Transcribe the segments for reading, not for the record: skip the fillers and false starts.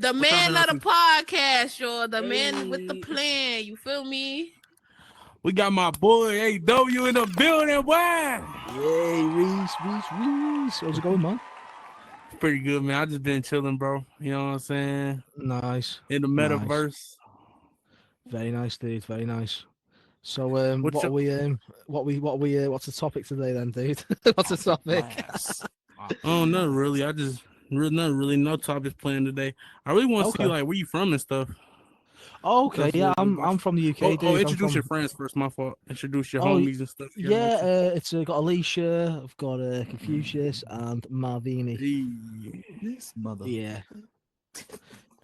The man of the podcast, y'all. The man with the plan. You feel me? We got my boy AW in the building. Wow. Yay, Reese. How's it going, man? Pretty good, man. I just been chilling, bro. You know what I'm saying? Nice. In the metaverse. Nice. Very nice, dude. Very nice. So, what's the topic today, then, dude? What's the topic? Oh, nothing really. No topics planned today. I really want to see like where you from and stuff. Oh, okay, yeah, I'm from the UK, dude. Introduce your friends first. My fault. Introduce your homies and stuff. Yeah, it's got Alicia. I've got Confucius and Marvini. This mother. Yeah.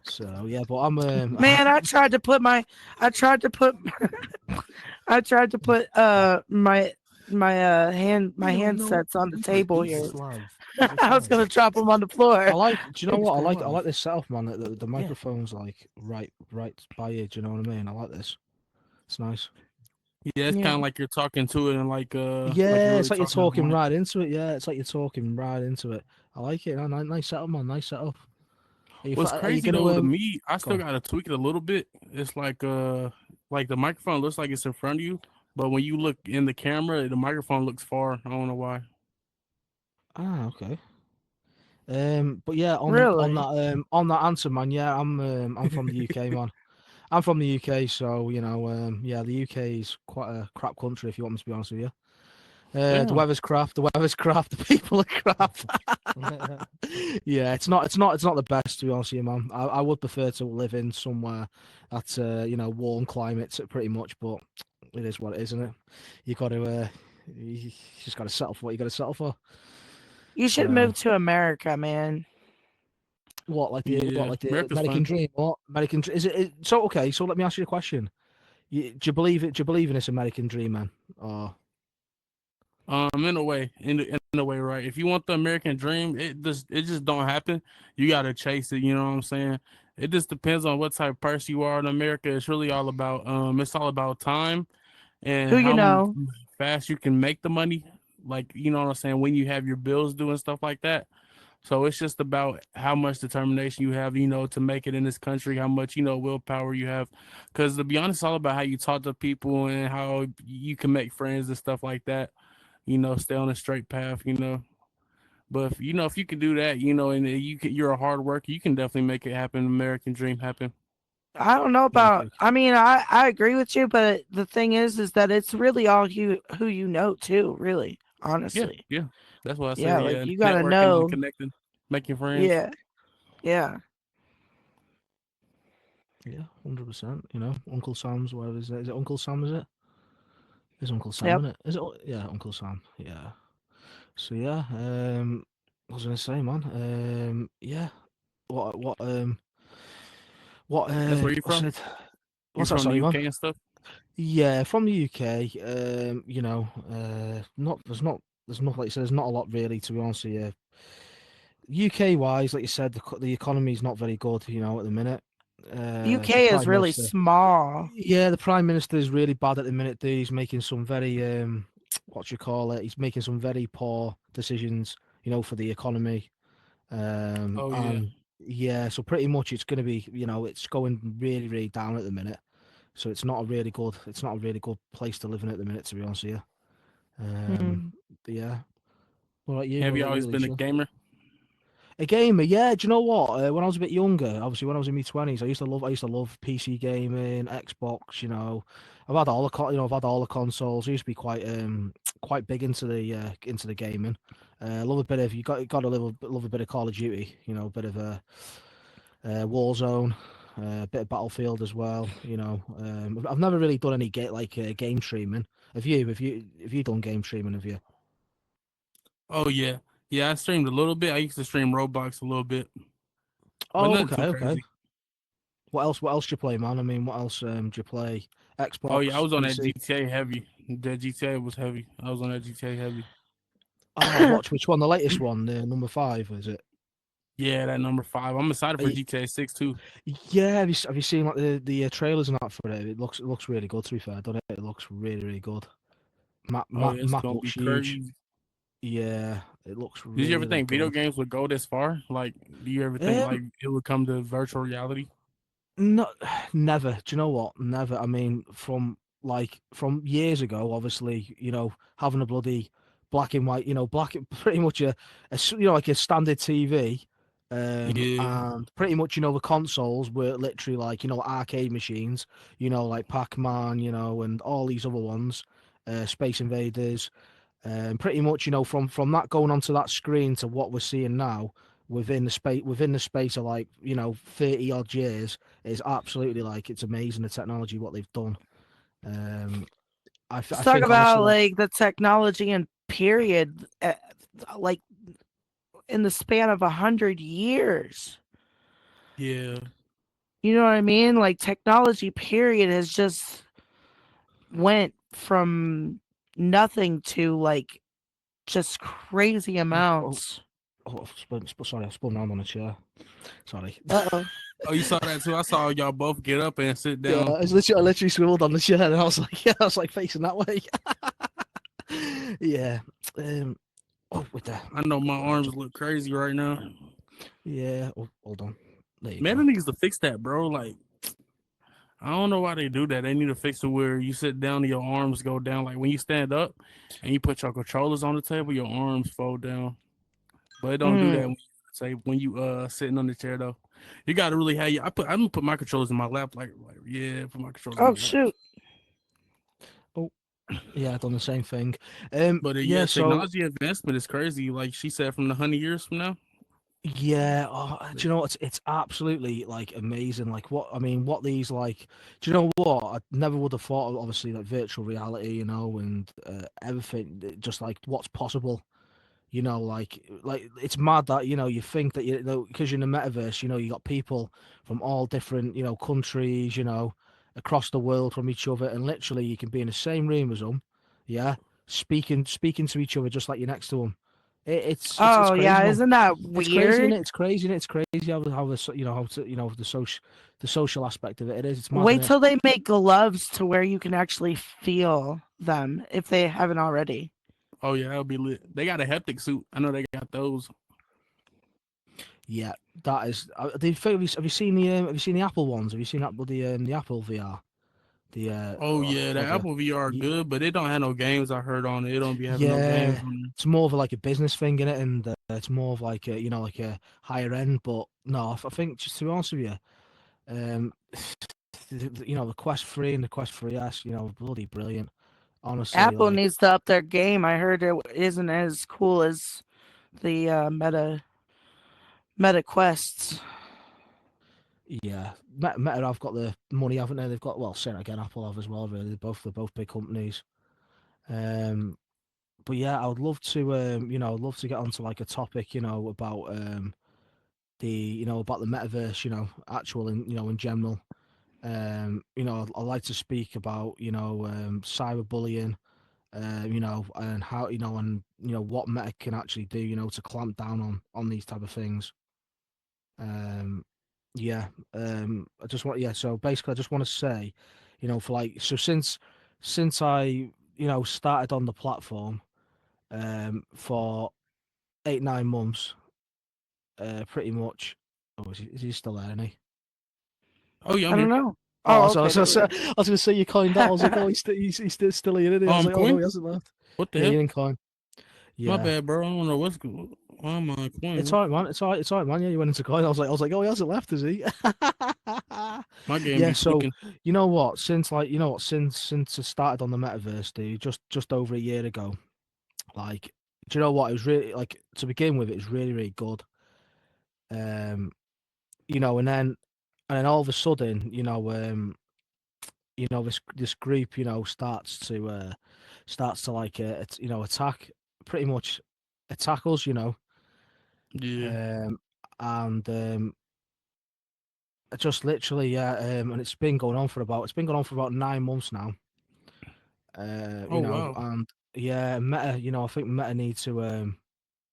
So yeah, but I'm man. I tried to put my handsets on the table here. I was gonna drop them on the floor. Do you know what? I like this setup, man. The microphone's like right by you. Do you know what I mean? I like this. It's nice. Yeah, it's kind of like you're talking to it and like it's like you're talking right into it. Yeah, it's like you're talking right into it. I like it. Nice setup, man. Nice setup. What's crazy though to me, I still gotta tweak it a little bit. It's like the microphone looks like it's in front of you, but when you look in the camera, the microphone looks far. I don't know why. Ah, okay. But yeah, on that answer, man. Yeah, I'm from the UK, man. I'm from the UK, so you know, the UK is quite a crap country, if you want me to be honest with you. The weather's crap. The people are crap. Yeah, it's not the best, to be honest with you, man. I would prefer to live in somewhere that's warm climates pretty much, but it is what it is, isn't it? You just got to settle for what you got to settle for. You should move to America, man. What, like the American dream? What American is it? So okay, so let me ask you a question. Do you believe it? Do you believe in this American dream, man? Or in a way, right? If you want the American dream, it just don't happen. You gotta chase it. You know what I'm saying? It just depends on what type of person you are in America. It's really all about it's all about time and how fast you can make the money. Like, you know what I'm saying, when you have your bills due and stuff like that. So it's just about how much determination you have, to make it in this country, how much, willpower you have. Because to be honest, it's all about how you talk to people and how you can make friends and stuff like that. Stay on a straight path, But if you can do that, and you're a hard worker, you can definitely make it happen. American dream happen. I don't know about. I mean, I agree with you, but the thing is that it's really all who you know too. Really, honestly. Yeah. That's what I said. Yeah, like you gotta know, connecting, making friends. Yeah. 100%. Uncle Sam's. Where is it? Is it Uncle Sam? Is it? It's Uncle Sam, isn't it? Is it? Yeah, Uncle Sam. Yeah. So yeah, what was I gonna say, man? Yeah. What? That's where you're from. What's that? Sorry, UK and stuff. Yeah, from the UK. There's not like you said. There's not a lot really, to be honest with you. UK wise, like you said, the economy is not very good. At the minute. UK is really small. Yeah, the Prime Minister is really bad at the minute. Dude. He's making some very he's making some very poor decisions. For the economy. So pretty much it's going to be, it's going really, really down at the minute. So it's not a really good place to live in at the minute, to be honest with you. But yeah. What about you? Have you always been a gamer? A gamer, yeah. Do you know what? When I was a bit younger, obviously when I was in my 20s, I used to love PC gaming, Xbox. I've had all the consoles. I used to be quite big into the gaming. Love a bit of love a bit of Call of Duty. A bit of Warzone, a bit of Battlefield as well. I've never really done any game streaming. Have you done game streaming? Have you? Oh yeah. Yeah, I streamed a little bit. I used to stream Roblox a little bit. Oh, okay. What else do you play, man? I mean, what else do you play? Xbox. Oh yeah, I was on that GTA heavy. That GTA was heavy. I was on that GTA heavy. Oh, which one? The latest one, number 5, is it? Yeah, that number 5. I'm excited for GTA 6 too. Yeah, have you seen like the trailers and that for it? It looks really good. To be fair, it looks really, really good. Map looks huge. crazy. Yeah, It looks Did really, you ever really think video good. games would go this far? Like, do you ever think like it would come to virtual reality? No, never. Do you know what? Never. I mean, from years ago, obviously, having a bloody black and white, pretty much like a standard TV, Yeah. and pretty much, the consoles were literally like, arcade machines, like Pac-Man, and all these other ones, Space Invaders. Pretty much, from that going onto that screen to what we're seeing now within the space of 30 odd years is absolutely it's amazing, the technology what they've done. I Let's talk think about honestly, the technology and period, like in the span of 100 years. Yeah. You know what I mean? Like technology period has just went from nothing to just crazy amounts. sorry, I spun around on a chair. Sorry. Uh-oh. Oh, you saw that too? I saw y'all both get up and sit Yeah, down. I literally swiveled on the chair, and I was like, I was like facing that way. Yeah. With that. I know my arms look crazy right now. Yeah. Oh, hold on. There you Man, go. it needs to fix that, bro. Like, I don't know why they do that. They need to fix it where you sit down and your arms go down. Like when you stand up and you put your controllers on the table, your arms fold down. But it don't do that when you sitting on the chair though. You gotta really have I'm gonna put my controllers in my lap. Yeah, put my controllers in Oh my lap. shoot. Oh, yeah, I've done the same thing. But Yeah. So technology advancement is crazy. Like she said, from the 100 years from now. yeah, do you know what? It's absolutely amazing. What these do you know what? I never would have thought of, obviously, virtual reality, and everything, just what's possible. It's mad that you think that because you're in the metaverse, you got people from all different countries, across the world from each other, and literally you can be in the same room as them, yeah, speaking to each other just like you're next to them. It's Oh crazy, yeah, man. isn't that It's crazy, weird? isn't it? It's crazy, innit? It's crazy how the social aspect of it. It is. It's mad, Wait isn't it? till they make gloves to where you can actually feel them if they haven't already. Oh yeah, that'll be lit. They got a haptic suit. I know they got those. Yeah, that is. Have you seen the Apple ones? Have you seen that with the Apple VR? Oh yeah, the Apple VR good, but it don't have no games. I heard on it. It don't be having no games yeah, on it's more of a business thing in it, and it's more of like a higher end. But no, I think, just to be honest with you, um, the Quest 3 and the Quest 3S, bloody brilliant. Honestly, Apple needs to up their game. I heard it isn't as cool as the Meta Quests. yeah, Meta have got the money, haven't they? They've got, well, saying again, Apple have as well. Really, they're both big companies. But yeah, I would love to, I'd love to get onto a topic, about about the metaverse, actual, in general. I'd like to speak about, cyberbullying, and how, what Meta can actually do, to clamp down on these type of things. Yeah, I just want, yeah. So basically, I just want to say, for since I, started on the platform, for 8-9 months, pretty much. Oh, is he still there? Isn't he? Oh yeah, I I'm don't here. know. Oh, Oh, okay. I was going to say you coined that. I was like, oh, he's still here. Isn't he? I was like, oh no, Coin? he hasn't left. What the Yeah, hell? you didn't coin. My Yeah, bad, bro. I don't know what's good. Why am I coin? it's alright, man. It's alright, man. Yeah, you went into coin. I was like, oh, he hasn't left, is he? My game Yeah. be So tweaking. you know what? Since I started on the metaverse, dude, just over a year ago. Do you know what? It was really, to begin with, it was really, really good. Um, and then all of a sudden, this group, starts to attack, pretty much attack us, Yeah. and just literally, yeah, and it's been going on for about 9 months now. Oh wow. And yeah, Meta, I think Meta needs to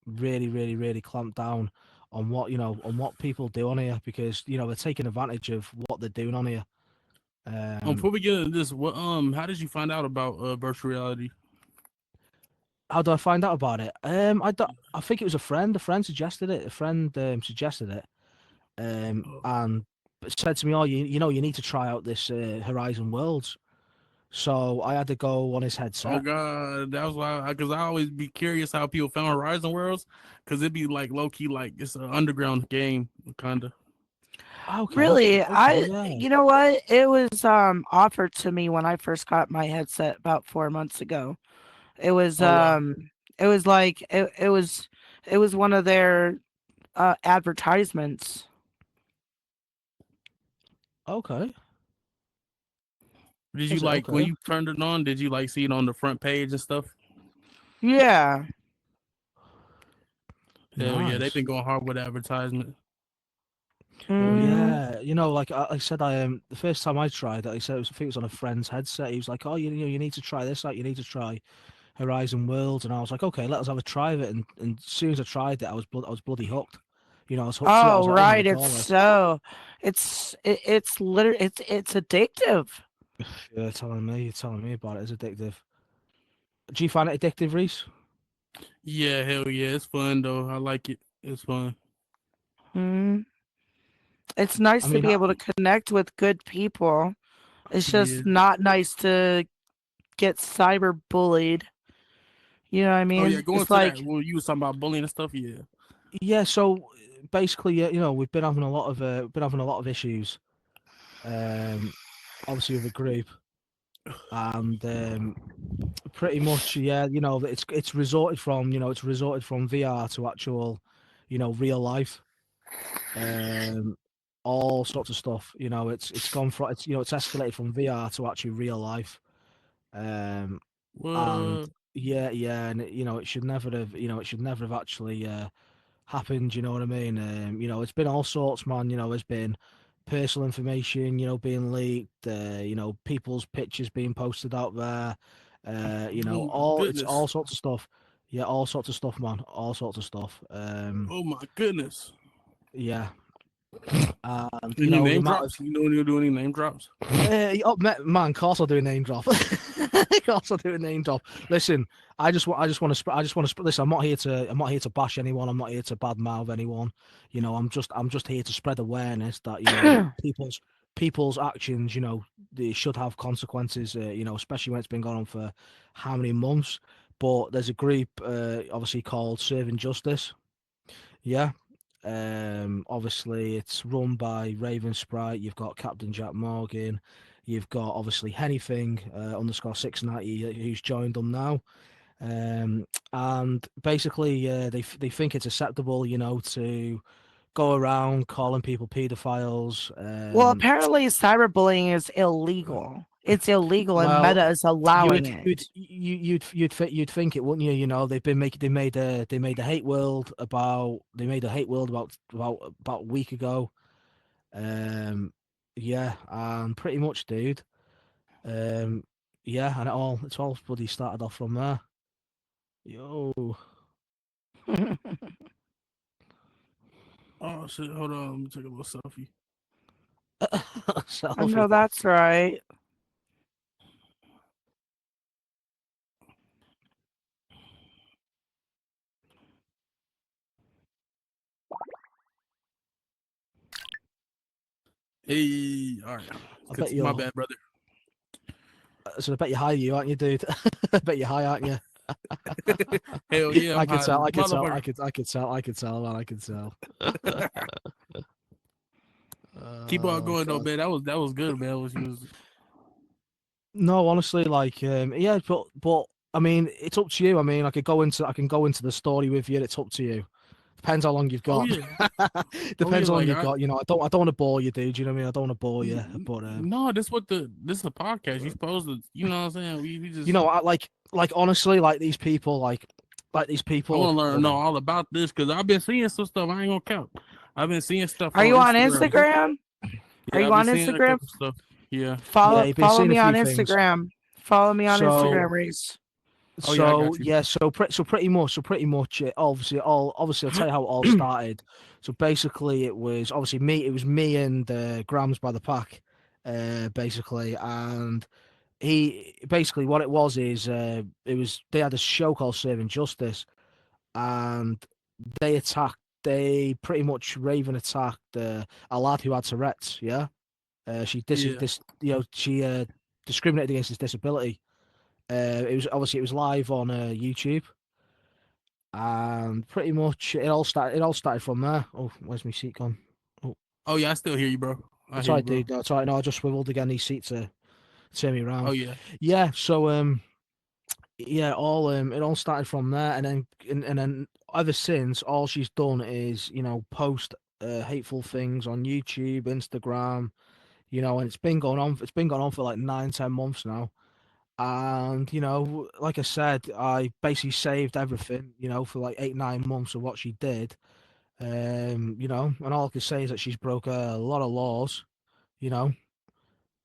really, really, really clamp down on what people do on here, because they're taking advantage of what they're doing on here. Before we get into this, how did you find out about virtual reality? How do I find out about it? I don't, I think it was a friend. A friend suggested it. A friend suggested it. And said to me, "Oh, you know, you need to try out this Horizon Worlds." So I had to go on his Oh headset. God, that was why. Because I always be curious how people found Horizon Worlds, because it'd be like low key, like it's an underground game, kinda. Okay, Really, okay, yeah. you know what? It was offered to me when I first got my headset about 4 months ago. It was Oh wow. it was like it was one of their advertisements. Okay, Did you is it like when okay? you turned it on? Did you like see it on the front page and stuff? Yeah. Hell yeah, they've Nice. been going hard with advertisement. Mm. Yeah, you know, like I said, I the first time I tried it, I said I think it was on a friend's headset. He was like, "Oh, you know, you need to try this out. You need to try Horizon Worlds." And I was like, "Okay, let us have a try of it." And as soon as I tried it, I was bloody hooked. You know, I was hooked to it. I Oh, was like, "Oh my right. god!" It's literally it's addictive. Yeah, you're telling me about it. It's addictive. Do you find it addictive, Reese? Yeah, hell yeah, it's fun though. I like it. It's fun. Mm. It's I nice to mean, be able to connect with good people. It's Yeah. just not nice to get cyber bullied. You know what I Oh yeah, mean? going It's to that. like, Well, you was talking about bullying and stuff. Yeah. yeah. So basically, yeah, you know, we've been having a lot of issues. Obviously with a group, and pretty much, yeah, you know, it's resorted from, you know, it's resorted from VR to actual, you know, real life, um, all sorts of stuff. You know, it's gone from it's you know it's escalated from VR to actually real life, um, and What? yeah, and you know, it should never have, you know, it should never have actually happened. You know what I mean? You know, it's been all sorts, man. You know, there's been personal information, you know, being leaked. You know, people's pictures being posted out there. You Oh know, my it's goodness. all sorts of stuff. Yeah, all sorts of stuff, man. All sorts of stuff. Oh my goodness. Yeah, and you Any know the name amount of drops? You know when you do any name drops? man, of course I'll do a name drop. Of course I'll do a name drop. Listen, I just want to, listen. I'm not here to bash anyone. I'm not here to badmouth anyone. You know, I'm just here to spread awareness that you know people's actions. You know, they should have consequences. You know, especially when it's been going on for how many months. But there's a group, obviously called Serving Justice. Yeah, obviously, it's run by Raven Sprite. You've got Captain Jack Morgan. You've got obviously Anything underscore 690 who's joined them now. And basically, they think it's acceptable, you know, to go around calling people paedophiles. well, apparently cyberbullying is illegal. It's illegal and Well, Meta is allowing you'd it. you'd think it, wouldn't you? You know, they've been making they made a hate world about about a week ago. Yeah, and pretty much, dude. Um, yeah, and it's all bloody started off from there. Yo, Oh shit! Hold on, let me take a little selfie. I know selfie. that's right. Hey, all right. I bet My you're. bad, brother. So I bet you're high, you aren't you, dude? I bet you're high, aren't you? Hell yeah, I'm I could high as tell. a I could tell. motherfucker. I could tell. I could tell, man. I could tell. Keep on Oh going though, God. man. That was good, man. What you was No, honestly, like, yeah, but I mean, it's up to you. I mean, I can go into the story with you. It's up to you. Depends how long you've Oh got. yeah. Oh yeah, Depends how long like you've got. You know, I don't want to bore you, dude. You know what I mean? I don't want to bore you, but no, this is a podcast. You supposed to, you know what I'm saying? We you just know, like honestly, like these people, like these I want people. to learn Hold know on. all about this because I've been seeing some stuff. I ain't gonna count. I've been seeing stuff Are on you on Instagram. Instagram? Are Yeah, you I've been on seeing a Instagram? couple stuff. Yeah. Yeah, Follow you've been follow seeing a me on few things. Instagram. Follow me on So Instagram, Reese. Oh yeah, I So got you. yeah, so pretty much, obviously I'll tell you how it all started. So basically, it was me and Grams by the pack, basically, and he basically what it was is they had a show called Serving Justice, and they pretty much Raven attacked a lad who had Tourette's. Yeah, she Yeah. she discriminated against his disability. It was live on YouTube, and pretty much it all started from there. Oh, where's my seat gone? Oh yeah, I still hear you, bro. I That's hear all you, right, bro. dude. No, it's all right. No, I just swiveled again. These seats to turn me Oh around. yeah. Yeah. So yeah, it all started from there, and then ever since, all she's done is post hateful things on YouTube, Instagram, and it's been going on. It's been going on for like 9, 10 months now. And like I said, I basically saved everything, for like 8, 9 months of what she did. And all I can say is that she's broke a lot of laws. You know,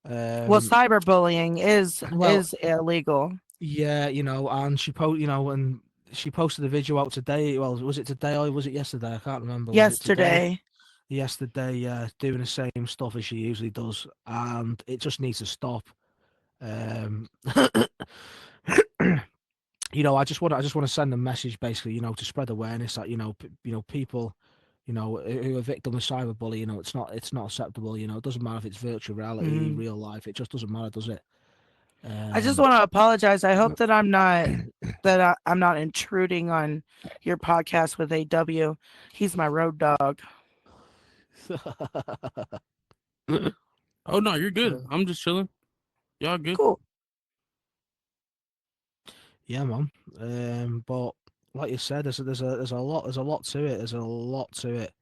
Well, um, cyberbullying well, is illegal. yeah, and and she posted a video out today. Well, was it today or was it yesterday? I can't remember. Was it today? Yesterday. Yesterday, yeah, doing the same stuff as she usually does, and it just needs to stop. Um, I just want to send a message, basically, to spread awareness that people, who are victim of cyberbullying, it's not acceptable. It doesn't matter if it's virtual reality, Mhm. real life. It just doesn't matter, does it? I just Um, want to apologize. I hope that I'm not intruding on your podcast with AW. He's my road dog. Oh no, you're good. I'm just chilling. Y'all good? Cool. yeah, man. But like you said, there's a lot to it. There's a lot to it.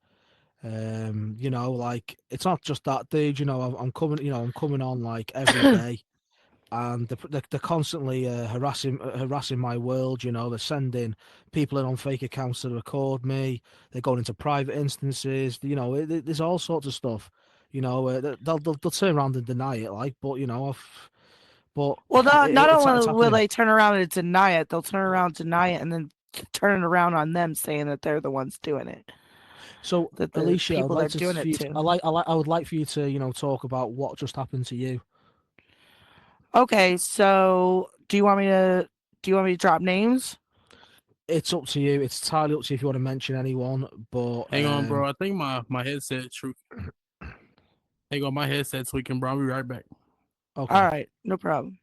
Like it's not just that, dude. I'm coming on like every day, and they're constantly harassing my world. They're sending people in on fake accounts to record me. They're going into private instances. There's all sorts of stuff. They'll turn around and deny it, like, but but Well, not it's only will happening. they turn around and deny it, they'll turn around, deny it, and then turn it around on them, saying that they're the ones doing it. So, That the Alicia, people they're doing it to. I would like for you to talk about what just happened to you. Okay, so do you want me to drop names? It's up to you. It's entirely up to you if you want to mention anyone. But Hang on, bro. I think my headset Hang on, my headset's tweaking, bro. I'll be right back. okay. All right, no problem.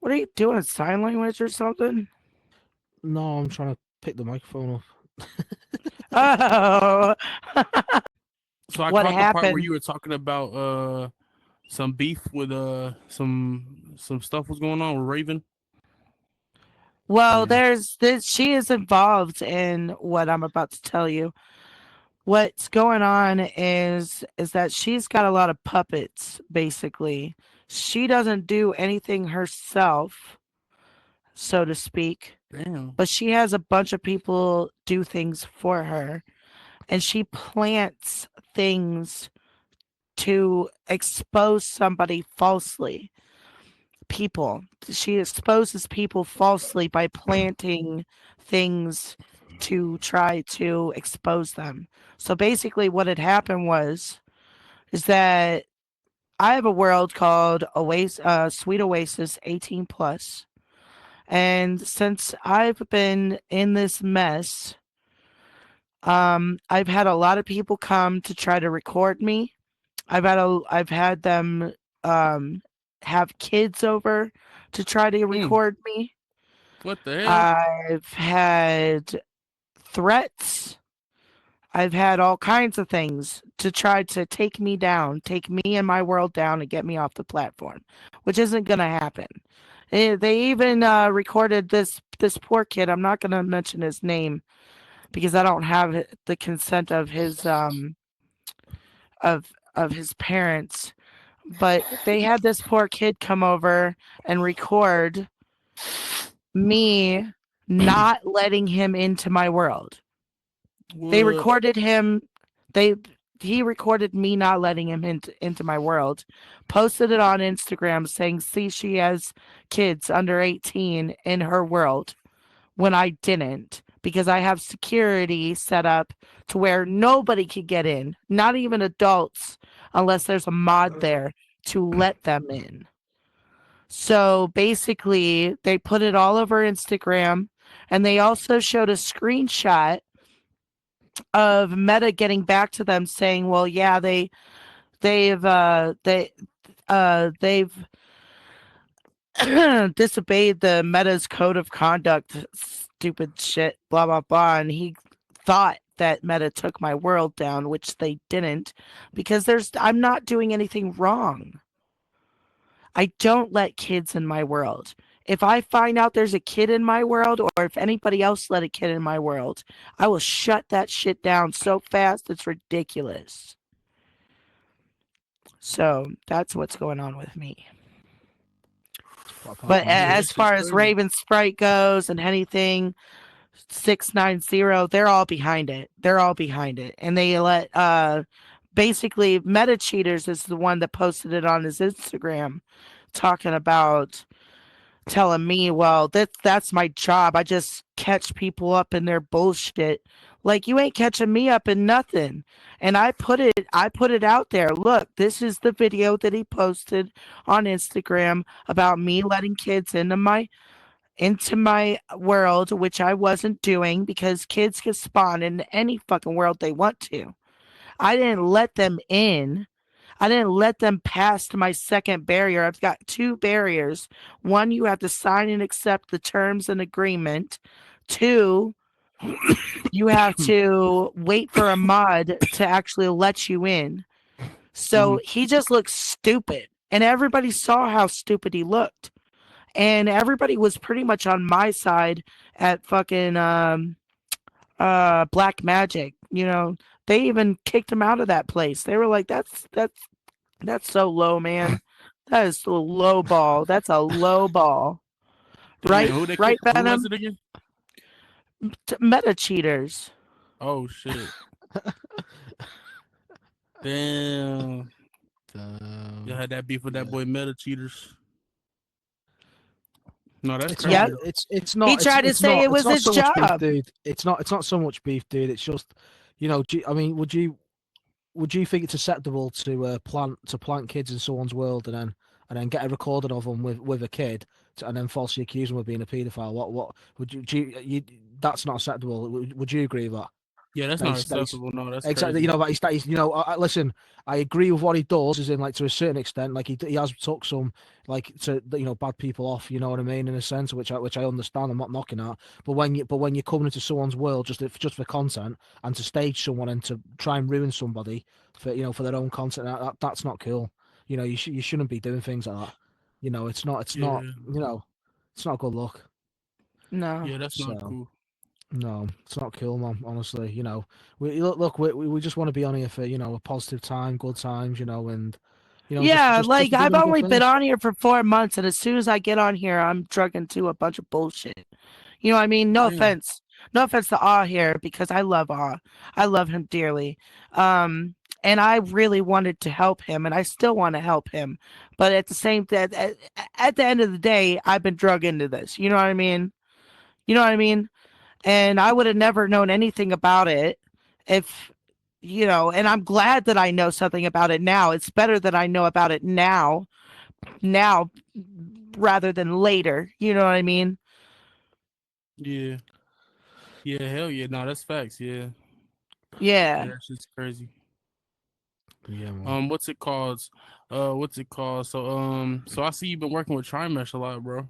What are you doing? Sign language or something? No, I'm trying to pick the microphone up. Oh, So I what caught the part where happened? you were talking about some beef with some stuff was going on with Raven. Well, Yeah. there's this. She is involved in what I'm about to tell you. What's going on is that she's got a lot of puppets. Basically, she doesn't do anything herself, so to speak, Damn. but she has a bunch of people do things for her, and she plants things to expose somebody falsely. She exposes people falsely by planting things to try to expose them. So basically what had happened is that I have a world called Sweet Oasis 18 plus. And since I've been in this mess, I've had a lot of people come to try to record me. I've had them have kids over to try to record me. What the hell? I've had threats. I've had all kinds of things to try to take me down, take me and my world down, and get me off the platform, which isn't going to happen. They even recorded this poor kid. I'm not going to mention his name because I don't have the consent of his parents. But they had this poor kid come over and record me not letting him into my world. They What? recorded him. They he recorded me not letting him into my world, posted it on Instagram saying, see, she has kids under 18 in her world when I didn't, because I have security set up to where nobody could get in, not even adults, unless there's a mod there to let them in. So basically, they put it all over Instagram, and they also showed a screenshot of Meta getting back to them saying, "Well, yeah, they've disobeyed the Meta's code of conduct, stupid shit, blah blah blah." And he thought that Meta took my world down, which they didn't, because I'm not doing anything wrong. I don't let kids in my world. If I find out there's a kid in my world, or if anybody else let a kid in my world, I will shut that shit down so fast it's ridiculous. So that's what's going on with me. But as far as Raven Sprite goes and anything 690, they're all behind it. They're all behind it. And they let basically MetaCheaters is the one that posted it on his Instagram, talking about, telling me, well, that's my job. I just catch people up in their bullshit. Like, you ain't catching me up in nothing. And I put it out there. Look, this is the video that he posted on Instagram about me letting kids into my world, which I wasn't doing, because kids can spawn in any fucking world they want to. I didn't let them in. I didn't let them past my second barrier. I've got 2 barriers. 1, you have to sign and accept the terms and agreement. 2, you have to wait for a mod to actually let you in. So he just looked stupid. And everybody saw how stupid he looked. And everybody was pretty much on my side at fucking Black Magic. You know, they even kicked him out of that place. They were like, that's so low, man. That is a low ball. That's a low ball. Right? Right, Venom? Who was it again? MetaCheaters. Oh, shit. Damn. You had that beef with that boy MetaCheaters. No, that's crazy. Yeah, it's not. He tried to say it was his job. Beef, dude. It's not so much beef, dude. It's just, you know, I mean, would you think it's acceptable to plant kids in someone's world and then get a recording of them with a kid and then falsely accuse them of being a paedophile? What would you that's not acceptable. Would you agree with that? Yeah, that's not acceptable. No, that's exactly. Crazy. You know, listen. I agree with what he does, is in, like, to a certain extent. Like, he has took some, like, to, you know, bad people off. You know what I mean, in a sense, which I understand. I'm not knocking that. But when you're coming into someone's world just for content, and to stage someone and to try and ruin somebody for their own content, that's not cool. You know, you shouldn't be doing things like that. You know, it's not. You know, it's not good luck. No. Yeah, that's not cool. No, it's not cool, man. Honestly, you know, we just want to be on here for, you know, a positive time, good times, you know, and, you know, yeah, just like, I've only been things. on here for 4 months, and as soon as I get on here, I'm drug into a bunch of bullshit. You know what I mean? No offense to Aw here, because I love Aw. I love him dearly. And I really wanted to help him, and I still want to help him. But at the same time, at the end of the day, I've been drug into this. You know what I mean? You know what I mean? And I would have never known anything about it if, you know, and I'm glad that I know something about it now. It's better that I know about it now rather than later. You know what I mean? Yeah. Yeah, hell yeah. No, that's facts. Yeah. Yeah. That's just crazy. Yeah, man. What's it called? So I see you've been working with Trimesh a lot, bro.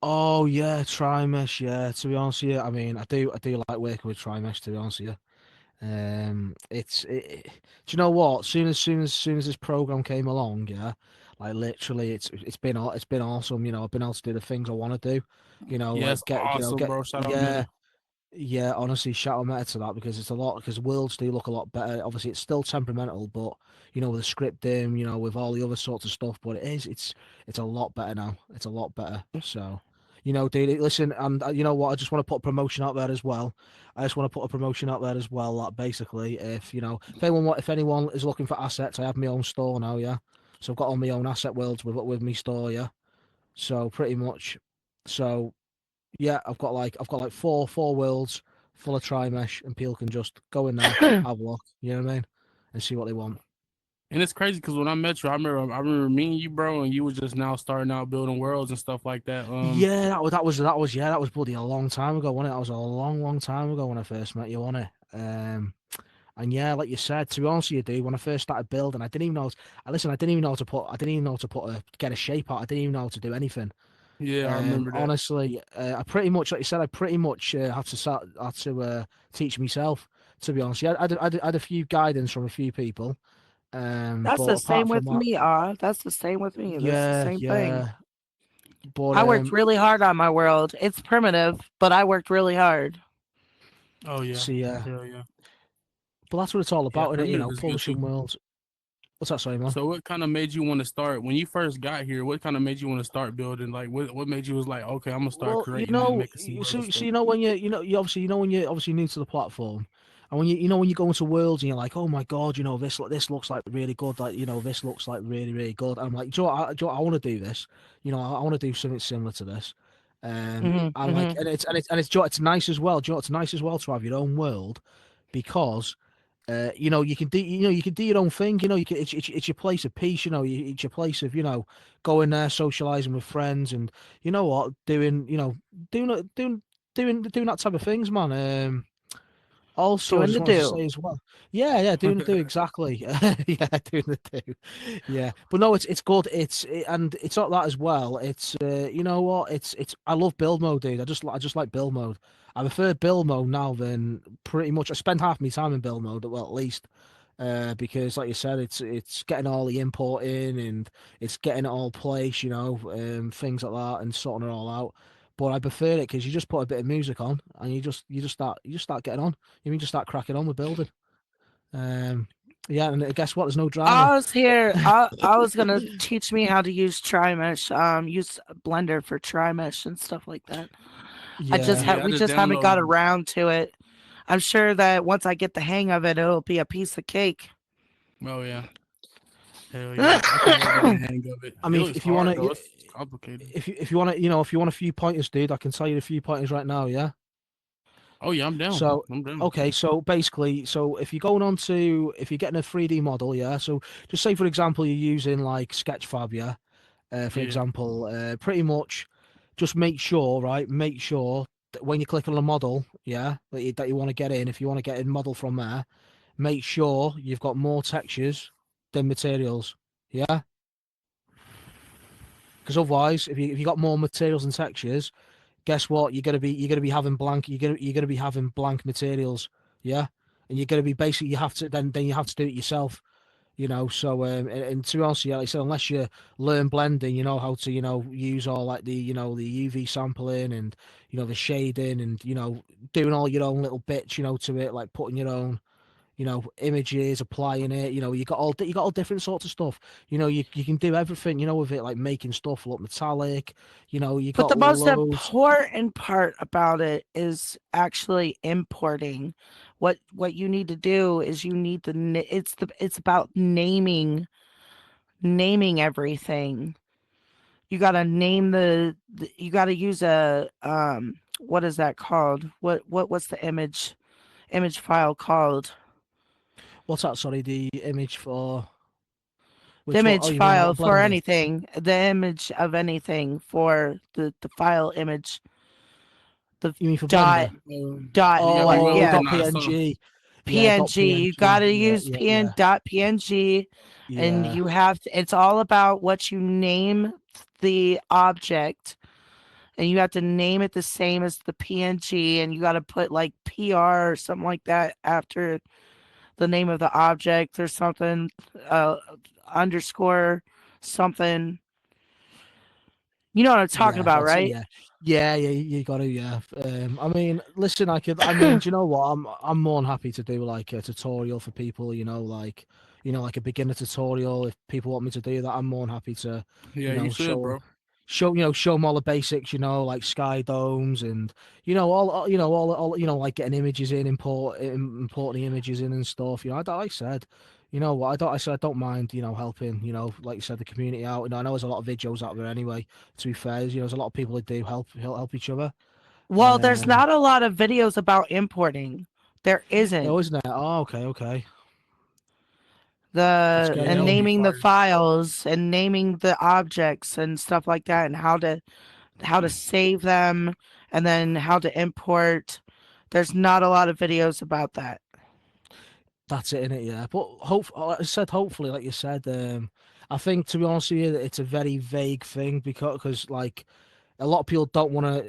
Oh yeah, Trimesh. Yeah, to be honest with you, I mean, I do like working with Trimesh. To be honest with you, do you know what? Soon as this program came along, yeah, like, literally, it's been awesome. You know, I've been able to do the things I want to do. You know, Yeah, like, awesome, bro. Shout out, yeah. Meta. Yeah, honestly, shout out Meta to that, because it's a lot. Because worlds do look a lot better. Obviously, it's still temperamental, but, you know, with the scripting, you know, with all the other sorts of stuff. But it's a lot better now. It's a lot better. So, Dude, listen, and you know what? I just want to put a promotion out there as well. I just want to put a promotion out there as well. That basically, if anyone is looking for assets, I have my own store now. Yeah, so I've got all my own asset worlds with me store. Yeah, so pretty much, so yeah, I've got like four worlds full of tri-mesh, and people can just go in there, have a look. You know what I mean, and see what they want. And it's crazy because when I met you, I remember meeting you, bro, and you was just now starting out building worlds and stuff like that. Yeah, that was bloody a long time ago, wasn't it? That was a long time ago when I first met you, wasn't it? And yeah, like you said, to be honest with you, dude, when I first started building, I didn't even know. I didn't even know how to put. I didn't even know how to get a shape out. I didn't even know how to do anything. Yeah, I remember that. Honestly, I pretty much, like you said, had to teach myself. To be honest, yeah, I had a few guidance from a few people. That's But the apart same from with that, me, That's the same with me. That's the yeah, same thing. yeah. But I worked really hard on my world. It's primitive, but I worked really hard. Oh yeah, see, hell yeah. but that's what it's all about, isn't it? Primitive is good Publishing too. worlds. What's that, sorry, man? So what kind of made you want to start when you first got here? What kind of made you want to start building? Like what made you was like, okay, I'm gonna start Well, creating and making some worlds and stuff. when when you're obviously new to the platform, and when you go into worlds and you're like, oh my god, this looks like really good, like this looks like really really good. And I'm like, I want to do this. I want to do something similar to this. I like, and it's nice as well. It's nice as well to have your own world, because you can do you can do your own thing. It's your place of peace. It's your place of going there, socializing with friends, and you know what, doing that type of things, man. Also, I Doing just the wanted to do. say as well. Yeah, doing the do exactly. Yeah, doing the do. Yeah, but no, it's good. And it's not that as well. It's you know what? It's I love build mode, dude. I just like build mode. I prefer build mode now than pretty much. I spend half my time in build mode, well, at least. Because like you said, it's getting all the import in, and it's getting it all placed, things like that, and sorting it all out. But I prefer it because you just put a bit of music on, and you just start getting on. You just start cracking on with building. Yeah, and guess what? There's no drama. I was here. I was gonna teach me how to use tri-mesh. Use Blender for tri-mesh and stuff like that. Yeah, We I just just haven't got downloaded. around to it. I'm sure that once I get the hang of it, it'll be a piece of cake. Oh yeah, hell yeah. I can't wait to get the hang of it. I It mean, looks if you want hard to, though. It's complicated. if you want to, if you want a few pointers, dude, I can tell you a few pointers right now. Yeah. Oh yeah, I'm down. So I'm down. okay, so basically, if you're if you're getting a 3D model, yeah. So just say for example you're using like Sketchfab, yeah. For Yeah. example, pretty much, just make sure, right? Make sure that when you click on a model, yeah, that you want to get in, if you want to get in model from there, make sure you've got more textures than materials, yeah. Because otherwise, if you got more materials and textures, guess what? You're gonna be having blank. You're gonna be having blank materials, yeah. And you're gonna be basically you have to then you have to do it yourself. So and to be honest, yeah, like I said, unless you learn blending, you know how to use all like the the UV sampling, and the shading, and doing all your own little bits to it, like putting your own images, applying it. You got all different sorts of stuff. You can do everything with it, like making stuff look metallic. You But got the most loads. important part about it is actually importing. What you need to do is you need to it's about naming everything. You got to name you got to use a what is that called? What's the image file called? What's that? Sorry, the image for The which one? Oh, image you mean file what for Blender? anything, the image of anything for the file image, the You mean for dot Blender? dot You gotta be what? well Oh, Yeah, within ISO. .png. Yeah, PNG. You .png. gotta Yeah, use yeah, yeah, PNG, and yeah. you have to. It's all about what you name the object, and you have to name it the same as the PNG, and you got to put like PR or something like that after the name of the object or something, underscore something. You know what I'm talking Yeah, about, that's it. right? Yeah, yeah. You got to. Yeah. I mean, listen. I mean, do you know what? I'm more than happy to do like a tutorial for people. Like a beginner tutorial. If people want me to do that, I'm more than happy to. Yeah, you should, Show them. bro. show them all the basics, like sky domes and like getting images in, importing the images in and stuff. Like I said, I don't mind, helping, like you said, the community out. I know there's a lot of videos out there anyway. To be fair, there's a lot of people that do help each other. Well, there's not a lot of videos about importing. There isn't. Oh, isn't there? Oh, okay. And naming the files and naming the objects and stuff like that, and how to save them, and then how to import. There's not a lot of videos about that. That's it, innit? Yeah, but hopefully, like you said, I think, to be honest with you, it's a very vague thing because like a lot of people don't want to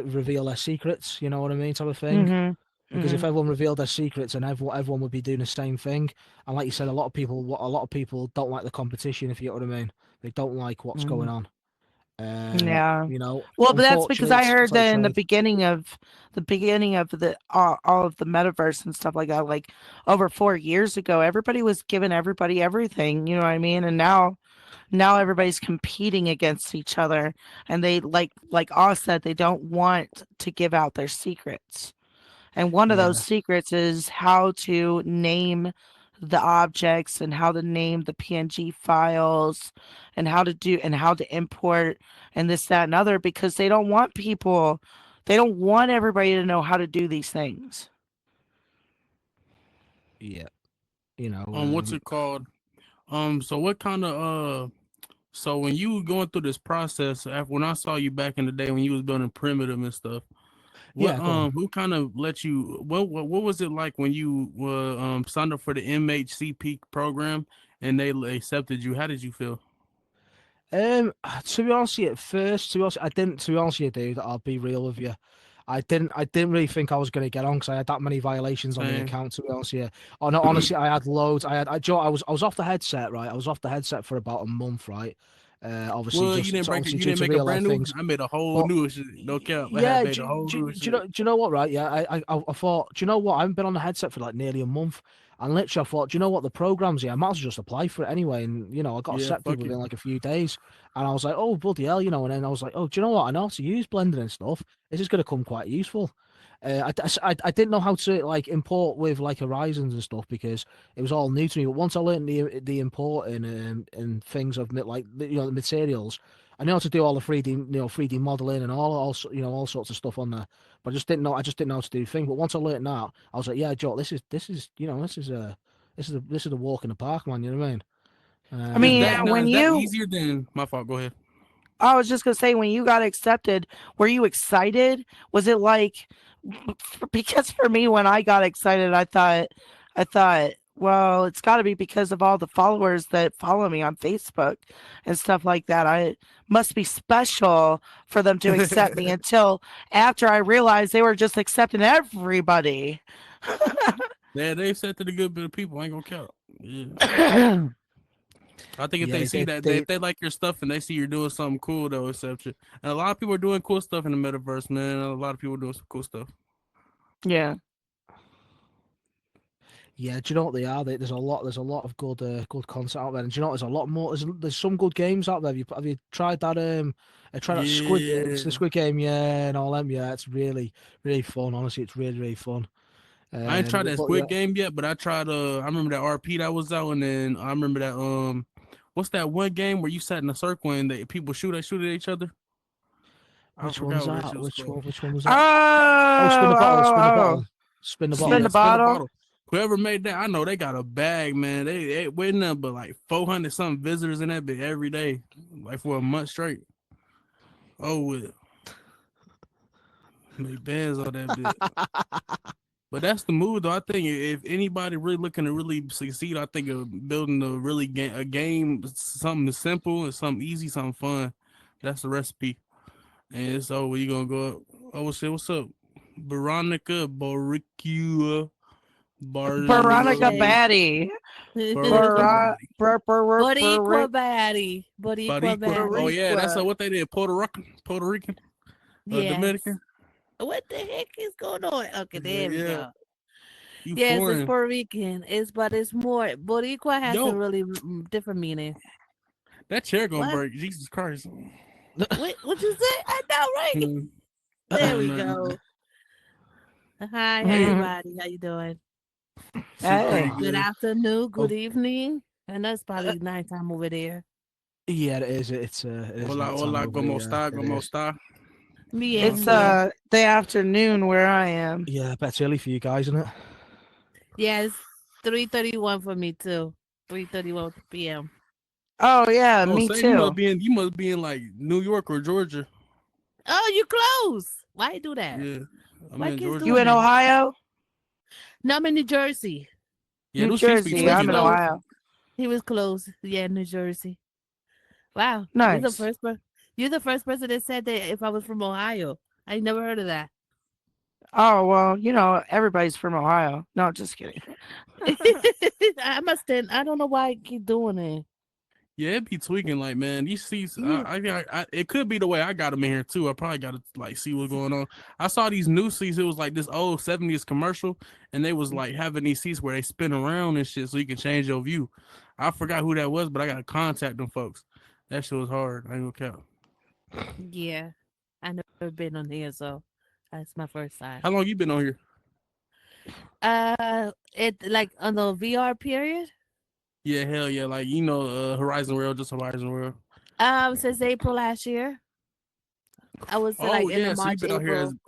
reveal their secrets. You know what I mean, type of thing. Because if everyone revealed their secrets, and everyone would be doing the same thing, and like you said, a lot of people don't like the competition. If you get what I mean, they don't like what's going on. Yeah. Well, but that's because unfortunately, I heard that in the trade. beginning of the all of the metaverse and stuff like that, like over 4 years ago, everybody was giving everybody everything. You know what I mean? And now everybody's competing against each other, and they like Aw said, they don't want to give out their secrets. And one of those secrets is how to name the objects and how to name the PNG files and how to import and this, that, and other, because they don't want everybody to know how to do these things. Yeah. What's it called? So what kind of so when you were going through this process, when I saw you back in the day when you was building primitive and stuff, who kind of let you? What was it like when you were signed up for the MHCP program and they accepted you? How did you feel? To be honest with you, at first, I didn't. To be honest with you, dude, I'll be real with you. I didn't really think I was going to get on because I had that many violations on the account. To be honest with you, oh no, honestly, I had loads. I was off the headset, right? I was off the headset for about a month, right? Obviously, well, you didn't make a brand new. I made a whole new shit. No cap. Yeah, I made a whole new shit. Do you know what? Right? Yeah, I thought. Do you know what? I haven't been on the headset for like nearly a month, and literally I thought, do you know what? The program's here. I might as well just apply for it anyway. And I got accepted within like a few days, and I was like, oh bloody hell, and then I was like, oh, do you know what? I know how to use Blender and stuff. This is going to come quite useful. I didn't know how to like import with like Horizons and stuff because it was all new to me. But once I learned the importing and things of like the materials, I know how to do all the 3D modeling and all sorts of stuff on there. But I just didn't know how to do the thing. But once I learned that, I was like, yeah, Joe, this is the walk in the park, man. You know what I mean? I mean, is that easier than my fault? Go ahead. I was just gonna say, when you got accepted, were you excited? Was it like, because for me, when I got excited, I thought, well, it's got to be because of all the followers that follow me on Facebook and stuff like that. I must be special for them to accept me, until after I realized they were just accepting everybody. Yeah, they accepted a good bit of people. I ain't gonna count. Yeah. I think if they see that, if they like your stuff and they see you're doing something cool, they'll accept you. And a lot of people are doing cool stuff in the metaverse, man. A lot of people are doing some cool stuff. Yeah. Yeah, do you know what they are? There's a lot of good content out there, and do you know there's a lot more. There's some good games out there. Have you tried that? Tried that Squid. It's the Squid Game, yeah, and all them. Yeah, it's really fun. Honestly, it's really fun. I ain't tried that Squid Game yet, but I tried. I remember that RP that was out, and then I remember that what's that one game where you sat in a circle and people shoot at each other? Which one's that? Which one was that? Spin the bottle. Spin the bottle. Spin the bottle. Whoever made that, I know they got a bag, man. They with nothing but like 400 something visitors in that bit every day, like for a month straight. Oh well, make bands on that bit. But that's the move, though. I think if anybody really looking to really succeed, I think of building a game, something simple and something easy, something fun. That's the recipe. And so you gonna go up. Oh shit, what's up, Veronica Boricua? Veronica Batty. Boricua Batty. Oh yeah, that's what they did. Puerto Rican. Yes. Dominican. What the heck is going on? Okay, there we go. Yes, it's Puerto Rican. But it's more. Boricua has a really different meaning. That chair gonna break. Jesus Christ. What you say? I know, right? Hmm. There Oh, we nothing. go. Hi, Mhm. everybody. How you doing? Shit, pretty Hey. Good good. afternoon. Good Oh, evening. And that's probably nighttime over there. yeah, it is. It is Hola, night time hola, over ¿cómo here. está? It ¿Cómo is. está? Bien, It's bien. the afternoon where I am. Yeah, I bet it's early for you guys, isn't it? Yeah, it's 3:31 for me too. 3:31 p.m. Oh yeah, Oh, me say you must too. be in like New York or Georgia. Oh, you close. Why you do that? Yeah, I'm Why in kids Georgia. You doing in that? Ohio? No, I'm in New Jersey. Yeah, New those seats be He Jersey. was I'm tweaking in though. close. Ohio. He was close. Yeah, New Jersey. Wow, you're the Nice. first You're the first person that said that if I was from Ohio. I never heard of that. Oh well, everybody's from Ohio. No, just kidding. I must. I don't know why I keep doing it. Yeah, it be tweaking. Like, man, these seats. You It could be the way I got them in here too. I probably got to like see what's going on. I saw these new seats. It was like this old '70s commercial, and they was like having these seats where they spin around and shit, so you can change your view. I forgot who that was, but I got to contact them folks. That shit was hard. I ain't gonna count. Yeah, I never been on here, so that's my first time. How long you been on here? It like on the VR period. Yeah, hell yeah. Like Horizon World, just Horizon World. Since April last year. I was Oh like in the yeah, so you've March, been out here as April.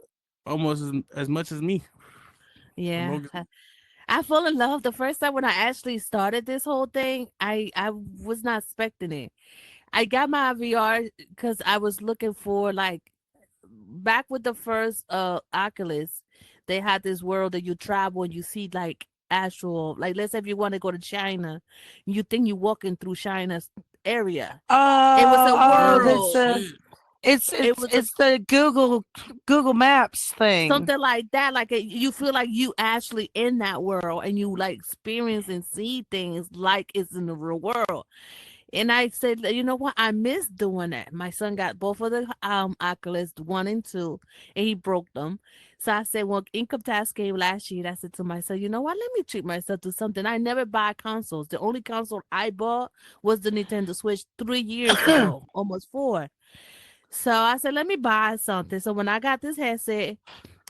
almost as much as me. The Yeah, longest. I fell in love the first time when I actually started this whole thing. I was not expecting it. I got my VR because I was looking for like back with the first Oculus, they had this world that you travel and you see like actual, like let's say if you want to go to China, you think you're walking through China's area. It was a Oh That's world. shit. It it's was a it's the Google Maps thing. something like that. Like you feel like you actually in that world and you like experience and see things like it's in the real world. And I said, you know what? I miss doing that. My son got both of the Oculus 1 and 2, and he broke them. So I said, well, income tax came last year. I said to myself, you know what? Let me treat myself to something. I never buy consoles. The only console I bought was the Nintendo Switch 3 years ago, almost four. So I said, let me buy something. So when I got this headset,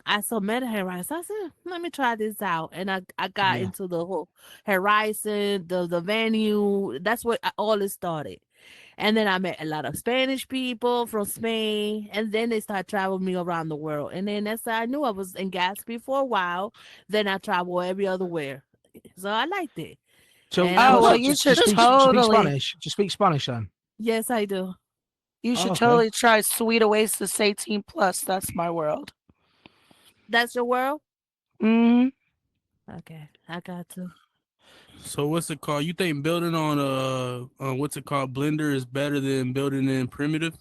I saw Meta Horizon. I said, let me try this out. And I got Yeah. into the whole Horizon, the venue. That's where all it started. And then I met a lot of Spanish people from Spain. And then they started traveling me around the world. And then that's how I knew I was in Gatsby for a while. Then I travel every other where. So I liked it. So, And I Oh was well, like, do you speak Spanish? Do you speak Spanish then? yes, I do. you Oh, should okay. totally try Sweet Oasis 18 plus. That's my world. That's your world? Hmm. Okay, I got to. So what's it called? You think building on what's it called, Blender is better than building in Primitive?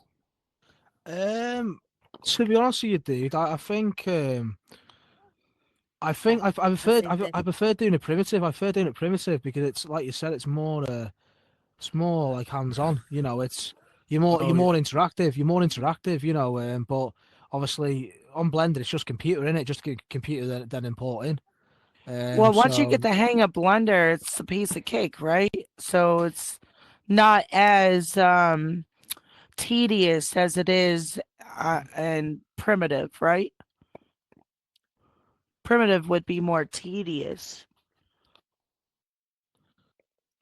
Um, to be honest with you, dude, I I prefer say that. I prefer doing it primitive. I prefer doing it primitive because it's like you said, it's more like hands on. It's Oh you're yeah. more interactive. You're more interactive. But obviously on Blender, it's just computer in it, just computer then importing. Well, once you So get the hang of Blender, it's a piece of cake, right? So it's not as tedious as it is and primitive, right? Primitive would be more tedious,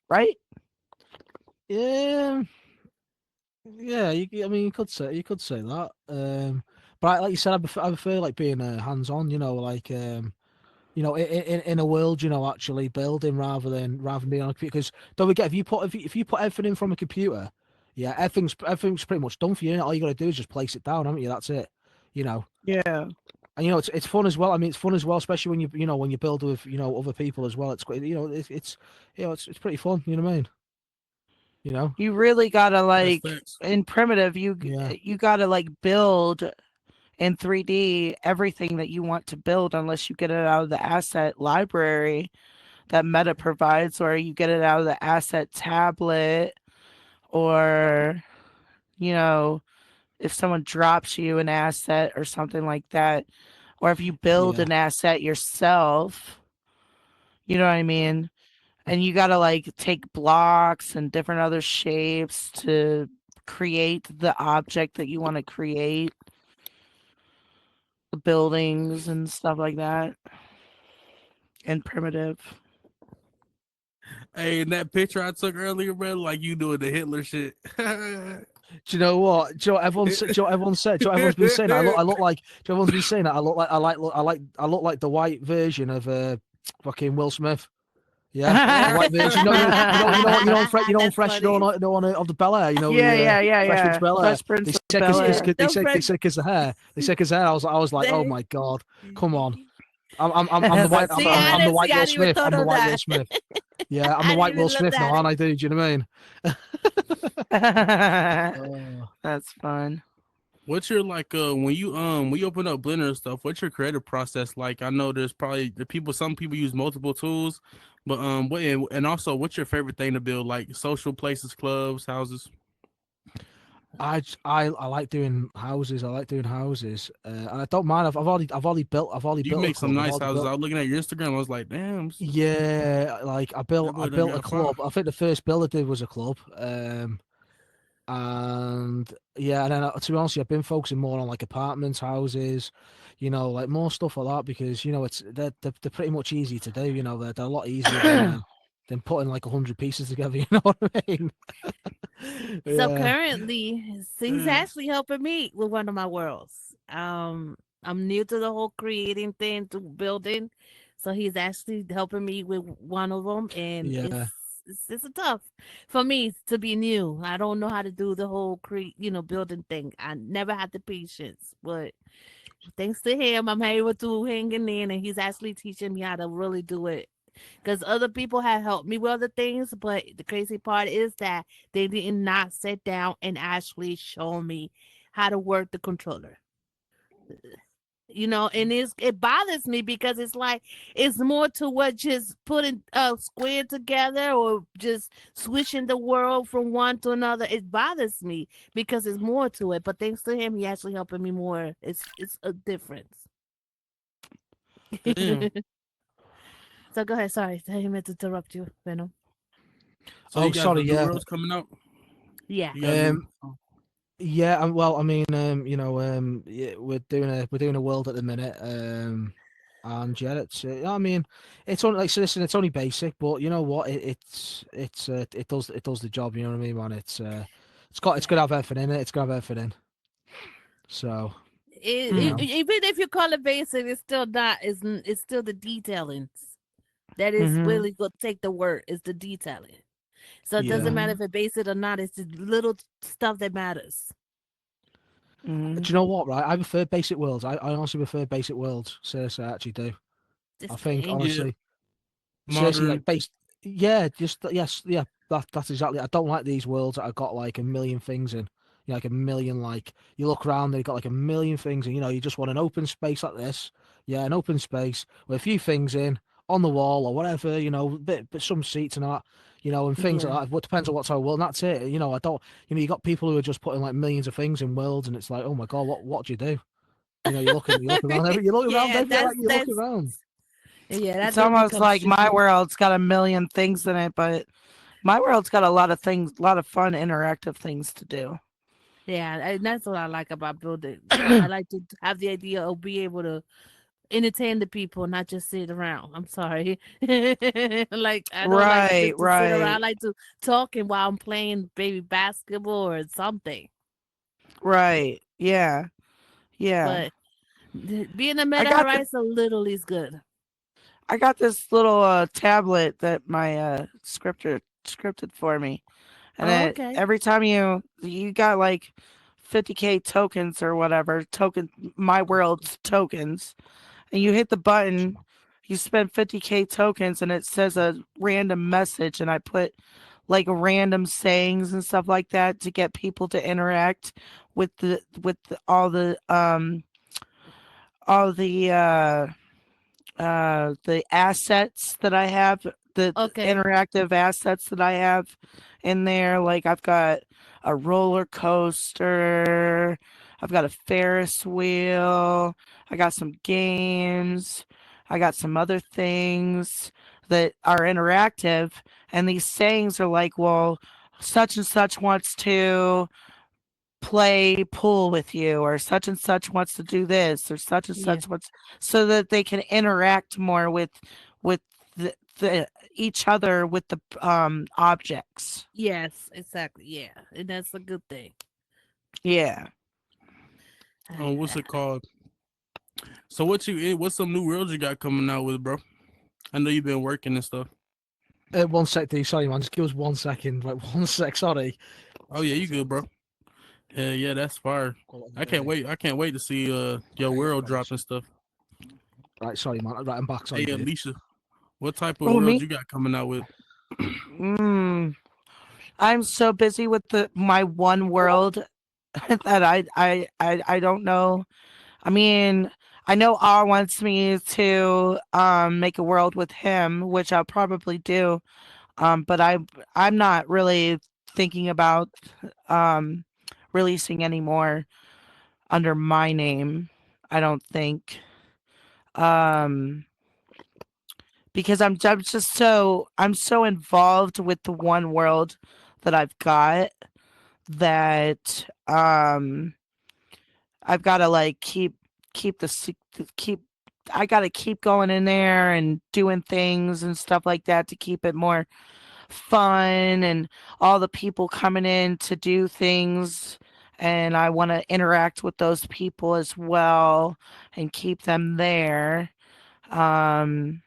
right? yeah, yeah. I mean, you could say that. But like you said, I prefer like being hands on. Like in a world, actually building rather than being on a computer. Because don't forget, if you put everything in from a computer, yeah, everything's pretty much done for you. All you got to do is just place it down, haven't you? That's it. You know, Yeah. and it's fun as well. I mean, it's fun as well, especially when you build with other people as well. It's great. It's pretty fun. You know what I mean? You know? You really gotta That's like facts. in primitive, Yeah, you gotta like build in 3D everything that you want to build unless you get it out of the asset library that Meta provides, or you get it out of the asset tablet, or you know, if someone drops you an asset or something like that, or if you build yeah, an asset yourself, you know what I mean? And you gotta like take blocks and different other shapes to create the object that you want to create, the buildings and stuff like that, in primitive. Hey, in that picture I took earlier, bro, like you doing the Hitler shit. Do you know what? Do you know what everyone's? Do you know what everyone said? Do you know what everyone's been saying? I look like. Do you know everyone's been saying that? I look like the white version of fucking Will Smith. Yeah, the white version. On That's Fresh, funny. of the Bel Air. Fresh Prince Yeah. Bel Air. Fresh Prince They of said Bel Air. they said because the hair. They said because hair. I was like, oh They- my god, come on. I'm the white. That's See, I I'm the didn't white see. I Will didn't even Smith. thought I'm the of white Will that. Smith. Yeah, I'm the I didn't white Will even look Smith now, at aren't it. I? Do you know what I mean? Oh. That's fun. What's your like when you open up Blender and stuff, what's your creative process like? I know there's probably some people use multiple tools, but and also what's your favorite thing to build, like social places, clubs, houses? I like doing houses. I like doing houses. And I don't mind. I've already built You a make some club. I've nice already houses. built. I was looking at your Instagram, I was like, damn, Yeah, like I that boy done built got a a fire. club. I think the first build I did was a club. And yeah, and then to be honest, with you, I've been focusing more on like apartments, houses, like more stuff like that because they're pretty much easy to do. They're a lot easier than putting like 100 pieces together. You know what I mean? So Yeah, currently, he's Yeah. actually helping me with one of my worlds. I'm new to the whole creating thing, to building, so he's actually helping me with one of them, and yeah. it's a tough for me to be new. I don't know how to do the whole building thing. I never had the patience, but thanks to him, I'm able to hang in, and he's actually teaching me how to really do it because other people have helped me with other things, but the crazy part is that they did not sit down and actually show me how to work the controller. And it bothers me because it's like it's more to what just putting a square together or just switching the world from one to another. It bothers me because it's more to it. But thanks to him, he actually helping me more. It's a difference. Damn. So go ahead. Sorry, I didn't mean to interrupt you, Venom. So Oh, you got sorry. the new Yeah. worlds coming out? Yeah. You got new Yeah. Well, I mean, yeah, we're doing a world at the minute. And yeah, I mean, it's only like so. Listen, it's only basic, but you know what? It does the job. You know what I mean, man? It's Yeah. gonna have everything in it. It's gonna have everything in. So you know, Even if you call it basic, it's still not. It's still the detailing that is Mm-hmm. really going to take the word. It's the detailing. So it yeah. doesn't matter if it basic or not. It's the little stuff that matters. Mm-hmm. Do you know what? Right, I prefer basic worlds. I honestly prefer basic worlds. Seriously, I actually do. I Just think thing. yeah, honestly, seriously, modern. like based. Yeah, just yes, yeah. That's exactly. I don't like these worlds that have got like a million things in. Like a million, like you look around, they've got like a million things, and you just want an open space like this. Yeah, an open space with a few things in on the wall or whatever. But some seats and that. And things Yeah. like that. What depends on what type of world. And that's it. I don't. You got people who are just putting like millions of things in worlds, and it's like, oh my god, what do you do? You look around you look around Yeah, everywhere, like you look around. yeah, that It's do almost become like my tricky. world's got a million things in it, but my world's got a lot of things, a lot of fun, interactive things to do. Yeah, and that's what I like about building. I like to have the idea of be able to entertain the people, not just sit around. I'm sorry. Like I don't like Right, just to sit around. I right, like to talking while I'm playing baby basketball or something. right. Yeah, yeah. But being a I meta got the horizon little is good. I got this little tablet that my scripter scripted for me, and Oh, it okay. every time you got like 50K tokens or whatever token, my world's tokens, and you hit the button, you spend 50K tokens, and it says a random message, and I put like random sayings and stuff like that to get people to interact with all the assets that I have, the Okay. interactive assets that I have in there. Like I've got a roller coaster, I've got a Ferris wheel, I got some games, I got some other things that are interactive. And these sayings are like, well, such and such wants to play pool with you, or such and such wants to do this, or such and Yeah. such wants, so that they can interact more with the each other with the objects. Yes, exactly. Yeah. And that's a good thing. Yeah. What's it called? So what's some new worlds you got coming out with, bro? I know you've been working and stuff. 1 sec, D. Sorry, man. Just give us 1 second. Like 1 sec. Sorry. Oh yeah, you good, bro? Yeah, that's fire. I can't wait. I can't wait to see your world drop and stuff. Right, sorry, man. Right, I'm back. Sorry, Hey dude. Alicia, what type of Oh, world me? you got coming out with? Mm, I'm so busy with my one world that I don't know. I mean, I know R wants me to make a world with him, which I'll probably do. But I'm not really thinking about um releasing any more under my name. I don't think. Um because I'm so involved with the one world that I've got, that I've got to like keep keep I got to keep going in there and doing things and stuff like that to keep it more fun, and all the people coming in to do things, and I want to interact with those people as well and keep them there. Um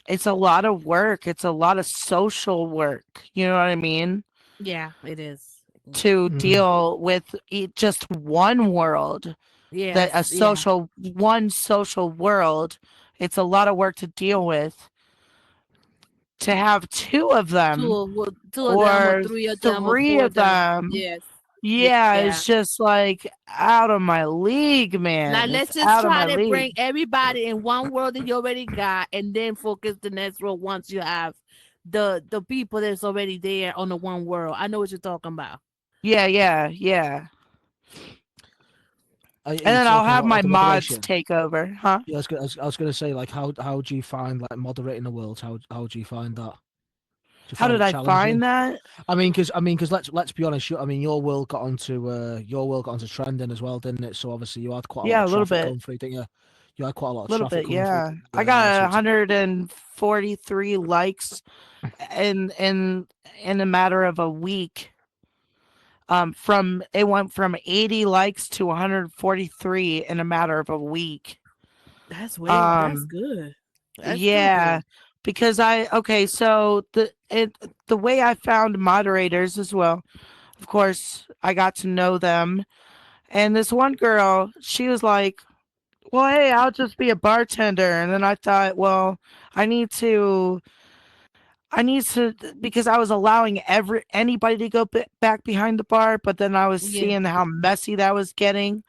it's a lot of work. It's a lot of social work. You know what I mean? Yeah, it is. To Mm. deal with just one world, that a Yes, yeah. social one social world. It's a lot of work to deal with. To have two of them Two of them or or three of them or three four of of them. them, Yes. yeah, Yeah. it's just like out of my league, Now man. It's let's just out of try my to league. bring everybody in one world that you already got, and then focus the next world once you have the people that's already there on the one world. I know what you're talking about. Yeah, yeah, yeah. Are And you then I'll talking have about my like the mods moderation? take over, huh? Yeah, I was gonna say like how do you find like moderating the world? How do you find that? Do you How find did it I challenging? find that? Because let's be honest. Your world got onto trending as well, didn't it? So obviously you had quite a lot Yeah, of a little traffic bit. coming through, didn't you? You had quite a lot of A little traffic bit, coming through. yeah. I Yeah, got so it's 143 likes in a matter of a week. From it went from 80 likes to 143 in a matter of a week. That's Um, good. That's still yeah, good. because so the way I found moderators as well. Of course, I got to know them, and this one girl, she was like, "Well, hey, I'll just be a bartender." And then I thought, well, I need to I need to, because I was allowing anybody to go back behind the bar, but then I was Yeah. seeing how messy that was getting.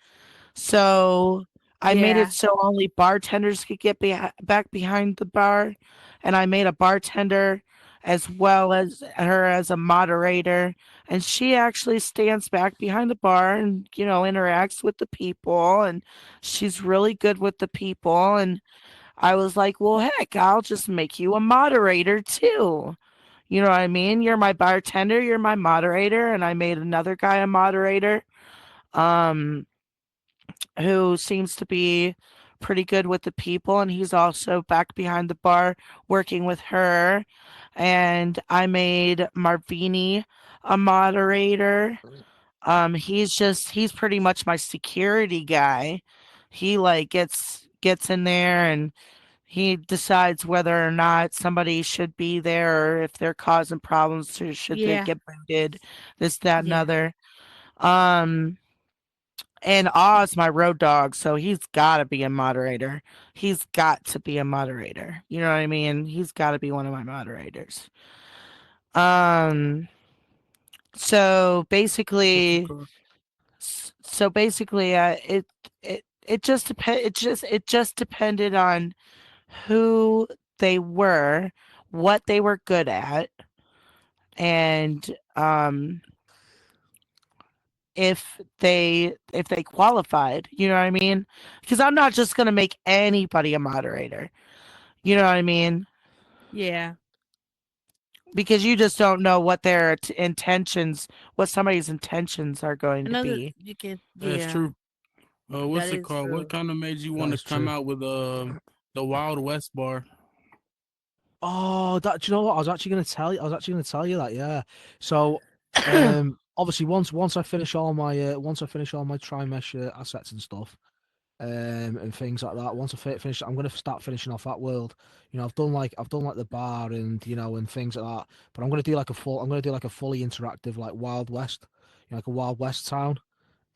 So I made it Yeah. so only bartenders could get back behind the bar, and I made a bartender as well as her as a moderator, and she actually stands back behind the bar and interacts with the people, and she's really good with the people. And I was like, well, heck, I'll just make you a moderator too. You know what I mean? You're my bartender, you're my moderator, and I made another guy a moderator. Um, who seems to be pretty good with the people, and he's also back behind the bar working with her. And I made Marvini a moderator. He's pretty much my security guy. He like gets in there, and he decides whether or not somebody should be there, or if they're causing problems, or should they Yeah. get booted, this, that, and Yeah. other. Um, and Oz, my road dog, so he's got to be a moderator. He's got to be a moderator. You know what I mean? He's got to be one of my moderators. Um, so What's it basically, called? it just depended on who they were, what they were good at, and if they qualified. You know what I mean? Because I'm not just gonna make anybody a moderator. You know what I mean? Yeah. because you just don't know what their intentions, what somebody's intentions are going to Another be. you can That's yeah, true. that What's it is called? What true. kind of made you That want to is come true. out with the Wild West bar? Oh, that, do you know what? I was actually going to tell you. I was actually going to tell you that. Yeah. So, obviously, once I finish all my tri-mesh assets and stuff, and things like that. Once I finish, I'm going to start finishing off that world. You know, I've done like the bar and and things like that. But I'm going to do like a fully interactive like Wild West, like a Wild West town.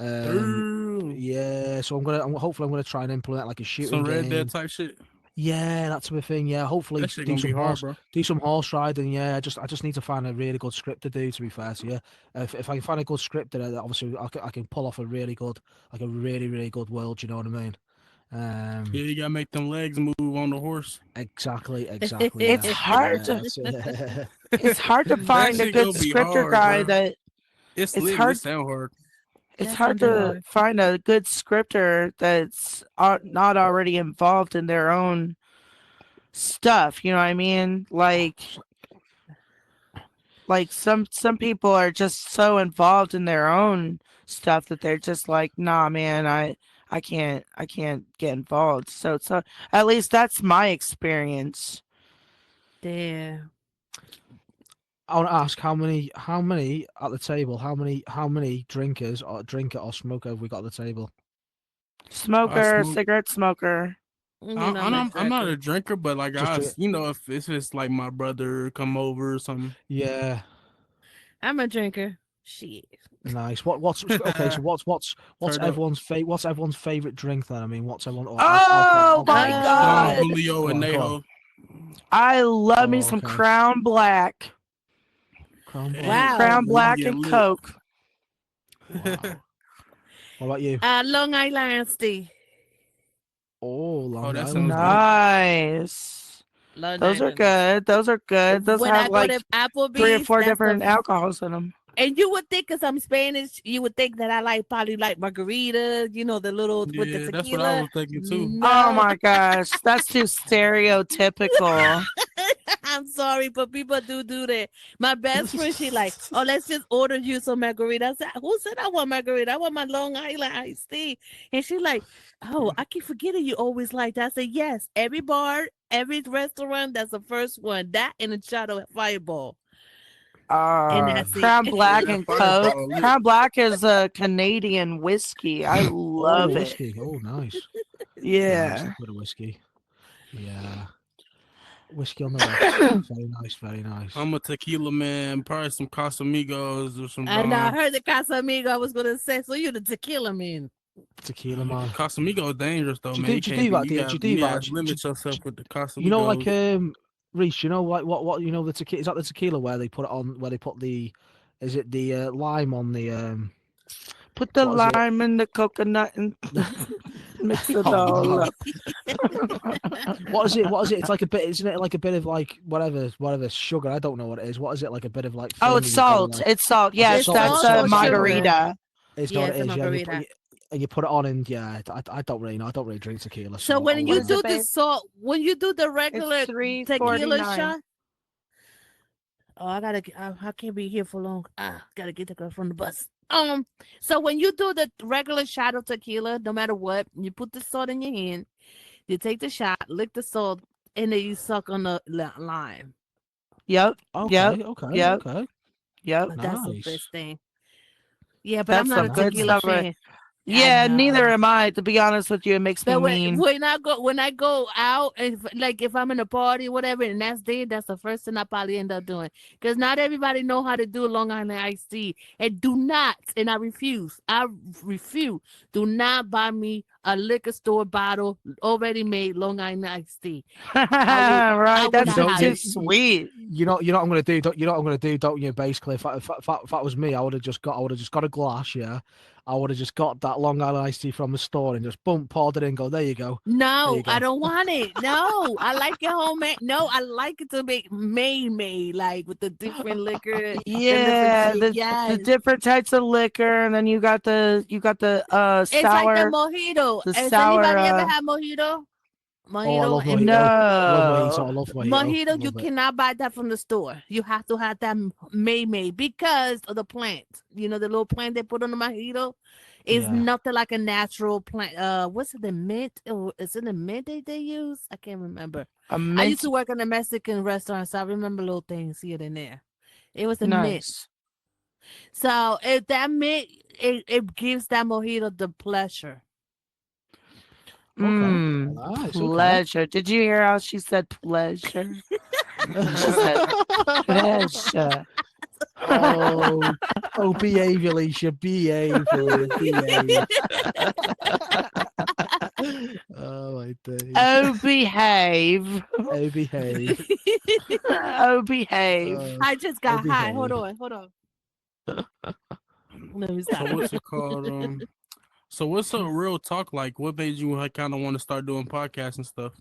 Um, Damn. yeah. So hopefully I'm gonna try and implement like a shooting Some Red Dead game. type shit. Yeah, that type of thing. Yeah, hopefully That shit gonna be hard, bro. do some horse riding. Yeah, I just need to find a really good script to do. To be fair to you, if I can find a good script, then obviously I can pull off a really good, like a really good world. You know what I mean? Yeah, you gotta make them legs move on the horse. Exactly. It's Yeah, hard yeah. to That's it. it's hard to That find a shit good gonna be scripter hard, guy bro. that It's it's lit, but it hard sound hard. it's That hard sounded to hard. find a good scripter that's not already involved in their own stuff, you know what I mean? Like some people are just so involved in their own stuff that they're just like, nah man, I can't get involved. So at least that's my experience. Damn. I want to ask how many at the table, how many drinker or smoker have we got at the table? I Smoker, smoke. cigarette smoker. You know I'm a I'm not drinker. a drinker, but like Just you know, if it's like my brother come over or something. yeah. I'm a drinker. Shit. Nice. What's okay? So Turn up. what's everyone's favorite drink then? I mean, what's everyone or Oh my alcohol? Don Uh, god. Julio Go and on, go on. Neho. I love me Oh, some okay. Crown Black. Crown Black. Hey, wow. Crown we Black get and lit. Coke. Wow. What about you? Long Island tea. Oh, Oh, Long that Island. sounds good. Nice. Long Those are Island tea. good. Those are good. Those When I have go like to 3 or Applebee's, 4 that's the different alcohols in them. and you would think because I'm Spanish, you would think that I probably like margaritas, the little with the Yeah, that's what I tequila. was thinking too. Oh No, my gosh, that's too stereotypical. I'm sorry, but people do that. My best friend, she like, oh, let's just order you some margarita. I said, who said I want margarita? I want my Long Island iced tea. And she like, oh, I keep forgetting you always like that. I said, yes, every bar, every restaurant, that's the first one. That and a shot of Fireball. And that's Crown it. Yeah, Black that and Coke. fireball lit. Crown Black is a Canadian whiskey. I Oh, love it. whiskey. Oh, nice. Nice. Yeah. A bit of whiskey. Yeah. Whiskey on the rocks. Very nice. Very nice. I'm a tequila man. Probably some Casamigos or some And I Don. heard the Casamigo I was going to say, so you the tequila man. Tequila man. Casamigo dangerous though, Do you man. do, You do you can't do be. that? Do you do You that? gotta limit yourself with the You know, like Casamigos. Reese. You know, like what the tequila is that the tequila where they put it on where they put the is it the lime on the Put the what is it? lime in the coconut and mix it Oh all no! up. What is it? What is it? It's like a bit, isn't it? Like a bit of like whatever sugar. I don't know what it is. What is it? Like a bit of like Oh, filling it's in your body, salt. like It's salt. is it Yes, It's salt? that's It's salt salt. a or Is that what it is? sugar. margarita. Is that Yeah, what it's it a is? Yeah, margarita. and you put it on, and yeah, I don't really know. I don't really drink tequila, So so when What you is it, do the babe? salt, when you do the It's regular tequila $3.49. shot, oh, I can't be here for long. Gotta get the girl from the bus. So when you do the regular shot of tequila, no matter what, you put the salt in your hand, you take the shot, lick the salt, and then you suck on the lime. Yep. Yep. Yep. Okay, Yep. That's the nice, best thing. Yeah, but I'm That's not some a good tequila nice. stuff. fan. I Yeah, neither know. am I. To be honest with you, it makes me But mean. when I go out, if I'm in a party, whatever, and that's the first thing I probably end up doing. Because not everybody know how to do Long Island iced tea. And do not, and I refuse, do not buy me a liquor store bottle already made Long Island iced tea. I Right, would You that's not don't just have too it. sweet. you know what I'm gonna do. You know what I'm gonna do, don't you? Basically, if that was me, I would have just got a glass. Yeah, I would have just got that Long Island iced tea from the store and just boom, poured it in. Go, there you go, there No, you I go. don't want it. No, I like it homemade. No, I like it to be made, like with the different liquor, the different Yeah, shit. the Yes. different types of liquor, and then you got the It's like sour the mojito. the Has sour anybody ever had mojito? Oh, I Mojito love and mojito. I love mojito. I No. love mojito. I Mojito, you love it. cannot buy that from the store. You have to have that made because of the plant. You know, the little plant they put on the mojito is Yeah. nothing like a natural plant. What's it, the mint? Is it the mint they use? I can't remember. A I used mint. to work in a Mexican restaurant, so I remember little things here and there. It was a mint. Nice. So if that mint, it gives that mojito the pleasure. Okay. Nice. Okay. Pleasure. Did you hear how she said pleasure? She said pleasure. Oh, behave, Alicia. Behave, behave. Oh my days. Oh, behave. Oh, behave. Oh, behave. I just Oh, got high. Hold behave. on. Let me So stop. what's it called? So what's a real talk like? What made you kind of want to start doing podcasts and stuff?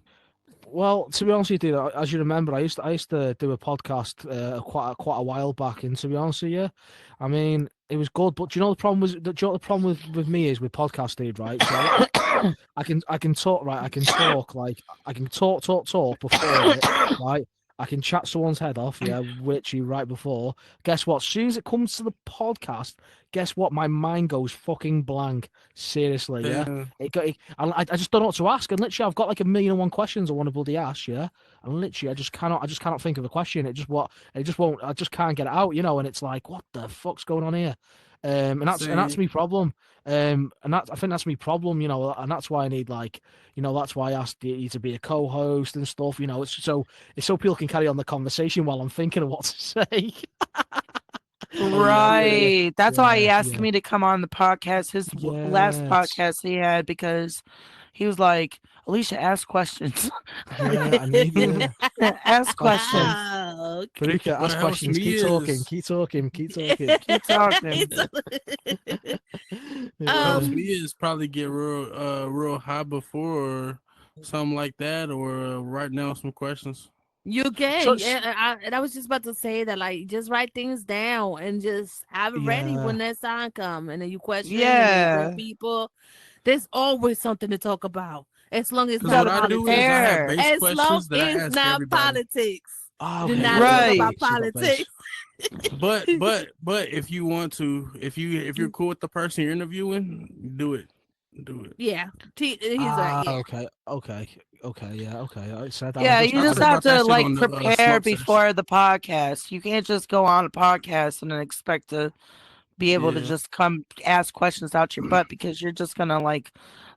Well, to be honest with you, as you remember, I used to do a podcast quite a while back, and to be honest with you, I mean, it was good. But do you know the problem was? Do you know what the problem with me is with podcasting, right? So I can talk, right? I can talk I can talk before it, right? I can chat someone's head off, yeah, literally right before. Guess what? As soon as it comes to the podcast, guess what? My mind goes fucking blank. Seriously, yeah. I just don't know what to ask, and literally, I've got like 1,000,001 questions I want to bloody ask, yeah. And literally, I just cannot think of a question. It just won't. I just can't get it out, you know. And it's like, what the fuck's going on here? And that's my problem. And I think that's my problem, you know. And that's why I need that's why I asked you to be a co-host and stuff, you know. It's so people can carry on the conversation while I'm thinking of what to say. Right. That's why he asked yeah. me to come on the podcast, his last Yes. podcast he had, because he was like, Alicia, ask questions. Yeah, I need it. Ask questions. Wow. Barika, What ask helps questions. me Keep talking. Keep talking. Keep talking. Keep talking. Helps Um, me is probably get real high before or something like that, or write down some questions. You So can, yeah. And I was just about to say that, like, just write things down and just have it ready yeah, when that time come, and then you question, and then you bring Yeah. people. There's always something to talk about, as long as it's Because not what Gotta I do is I politics. have prepare. base As long questions that I as ask not everybody. politics. oh, Do okay, not you got talk Right. about base, you got base. politics. But if you want to, if you're cool with the person you're interviewing, do it. Yeah, he's right. Yeah. Okay, yeah, okay. I said Yeah, you I just talk have about that to shit like on the prepare smoke sesh. before the podcast. You can't just go on a podcast and then expect to be able to Yeah. just come ask questions out your butt, because you're just gonna like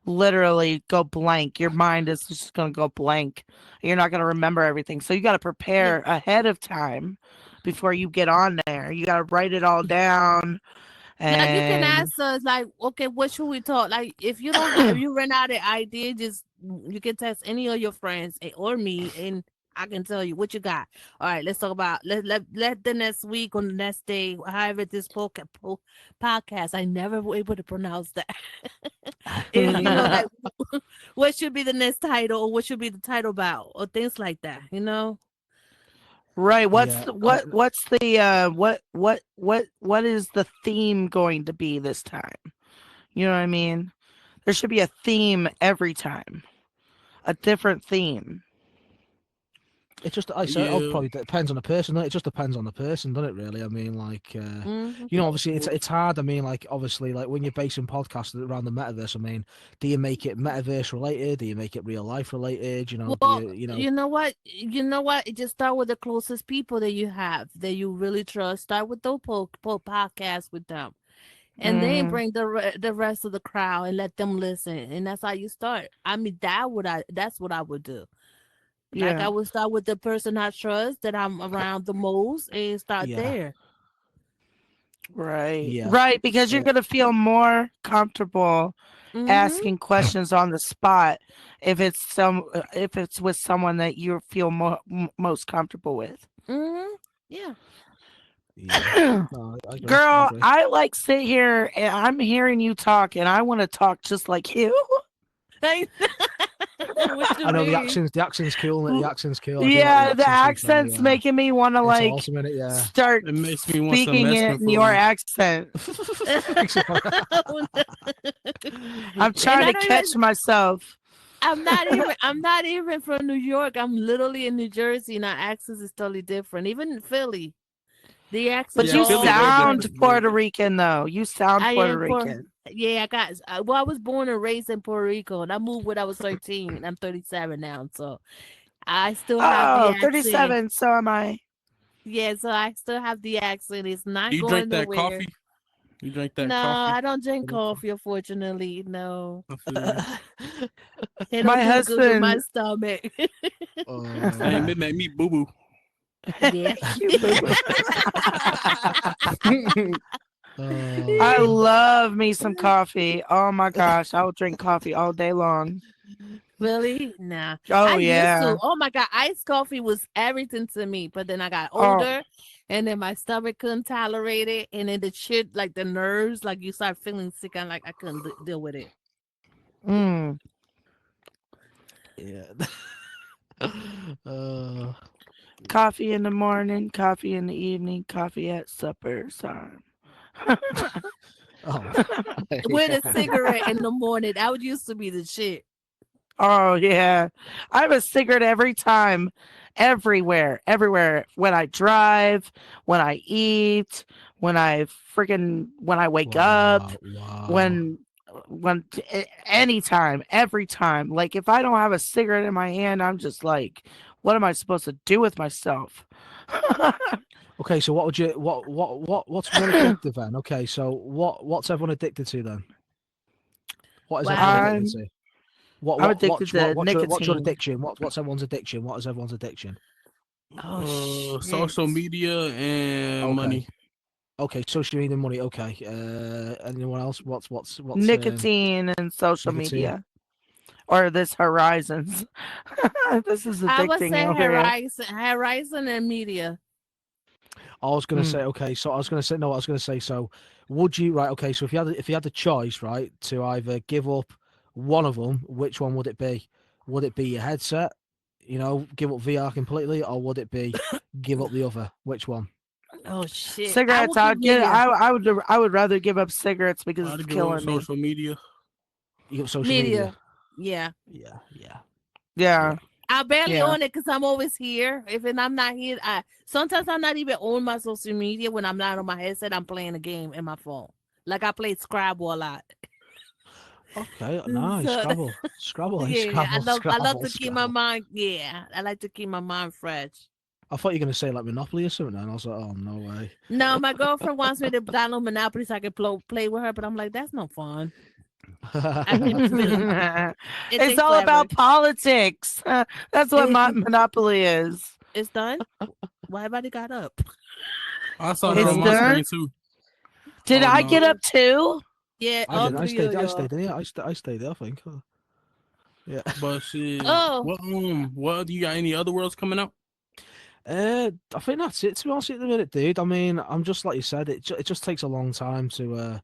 literally go blank. Your mind is just gonna go blank. You're not gonna remember everything. So you gotta Yeah. prepare ahead of time before you get on there. You gotta write it all down. Like, you can And ask us, like, okay, what should we talk? Like, if you run out of idea, just you can text any of your friends or me, and I can tell you what you got. All right, let's talk about let the next week on the next day, however this podcast. I never were able to pronounce that. Is like what should be the next title, or what should be the title about, or things like that. right, Yeah, what's the what is the theme going to be this time? You know what I mean? There should be a theme every time. A different theme. it just I said it probably depends on the person. Doesn't it? It just depends on the person, doesn't it? Really, I mean, like Mhm. you know, obviously it's hard. I mean, like obviously, like when you're basing podcasts around the metaverse, I mean, do you make it metaverse related? Do you make it real life related? You know, Well, you know? you know what? Just start with the closest people that you have, that you really trust. Start with those podcasts with them, and then Mhm. bring the rest of the crowd and let them listen. And that's how you start. I mean, that's what I would do. Like, I Yeah. would start with the person I trust, that I'm around the most, and start Yeah, there. Right. yeah, Right, because you're going to feel more comfortable Mm-hmm. asking questions on the spot if it's with someone that you feel most comfortable with. Mm-hmm. Yeah. yeah. No, I agree. I Girl, agree. I like sit here and I'm hearing you talk and I want to talk just like you. What you I know the mean? accent's cool. The accent's cool. I do Yeah, like the the accent. To be fair, accent's yeah. making me want to It's like awesome, innit? Yeah. start It makes me want some speaking it mescaline in your food. accent. Oh, no. I'm And trying I to don't catch even myself. I'm not even from New York. I'm literally in New Jersey, and our accents is totally different. Even in Philly, the accents But Yeah, you Philly way all. sound different. Yeah. Puerto Rican though. You sound I Puerto am for. Rican. Yeah, well, I was born and raised in Puerto Rico, and I moved when I was 13. I'm 37 now, so I still have the Oh, accent. 37. So am I. Yeah, so I still have the accent. It's not Do you drink going that nowhere. coffee? You drink that No, coffee? I don't drink coffee, unfortunately. No, I feel you. it don't My do good with my husband. stomach. Same, uh, it made me boo boo. Yeah. You boo boo. I uh, love me some coffee. Oh my gosh, I will drink coffee all day long. Really? Nah. I Oh used to. yeah. Oh my God. Iced coffee was everything to me. But then I got Oh, older and then my stomach couldn't tolerate it. And then the shit, like the nerves, like you start feeling sick. I'm like, I couldn't deal with it. mm. yeah. uh, Coffee in the morning, coffee in the evening, coffee at supper time. oh, With yeah. a cigarette in the morning. That would used to be the shit. Oh yeah. I have a cigarette every time, everywhere, everywhere. When I drive, when I eat, when I wake up, Wow, wow. when anytime, every time. Like if I don't have a cigarette in my hand, I'm just like, what am I supposed to do with myself? Okay, so what would you what's one addictive then? Okay, so what's everyone addicted to then? What is everyone Wow. addicted I'm to? I'm addicted to What's your nicotine. addiction? What's everyone's addiction? What is everyone's addiction? Oh shit. Social media and Okay. money. Okay, social media money, okay. Anyone else? What's Nicotine and social nicotine? media. Or this horizons. This is I would addicting say over here. Horizon and media. I was gonna Mm. say, okay, so I was gonna say no, I was gonna say, so would you, right, okay, so if you had the choice, right, to either give up one of them, which one would it be? Would it be your headset, give up VR completely, or would it be give up the other? Which one? Oh shit. I Cigarettes, would give media. I would rather give up cigarettes because I'd it's give up killing me. social media. You got social media. Media. Yeah. Yeah, yeah, yeah. Yeah. I barely Yeah. own it because I'm always here. I'm not here, I sometimes I'm not even on my social media when I'm not on my headset. I'm playing a game in my phone. Like I played Scrabble a lot. Okay, nice. So Scrabble, yeah, Scrabble, I love Scrabble, to keep my Scrabble. mind. Yeah, I like to keep my mind fresh. I thought you were gonna say like Monopoly or something, and I was like, oh no way. No, my girlfriend wants me to download Monopoly so I can play with her, but I'm like, that's no fun. I can't be silly. It It's takes all forever. about politics. That's what Monopoly is. It's done. Why everybody got up? I Oh saw that It's on my no, done. screen too. Did Oh I no. get up too? Yeah, I all didn't. three of I y'all. stayed in here. I stayed there. I think. Yeah. But shit. Oh, What do you got any other worlds coming out? I think that's it. To be honest, at the minute, dude. I mean, I'm just like you said. It just takes a long time to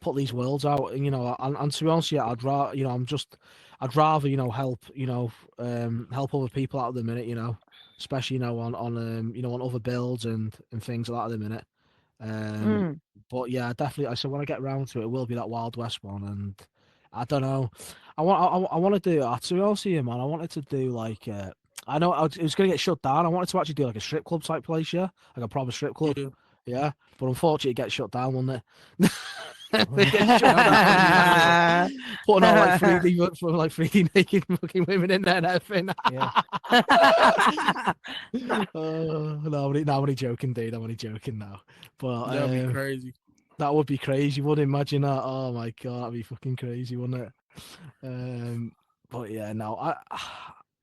put these worlds out, and and to be honest, yeah, I'd rather help help other people out at the minute, especially on other builds and things like that at the minute. Um, Mm. but yeah, definitely. I said when I get round to it, it will be that Wild West one, and I don't know. I want to do. To be honest with you, man, I wanted to do like. I know it was going to get shut down. I wanted to actually do like a strip club type place, yeah, like a proper strip club, Yeah. yeah. But unfortunately, it gets shut down, wouldn't it? They get shut That'd be down. crazy as hell. Putting all like 3D, for like 3D naked fucking women in there and everything. yeah. No, I'm only joking, dude. I'm only joking now. But That'd be crazy. that would be crazy. Wouldn't imagine that. Oh my god, that'd be fucking crazy, wouldn't it? But yeah, no.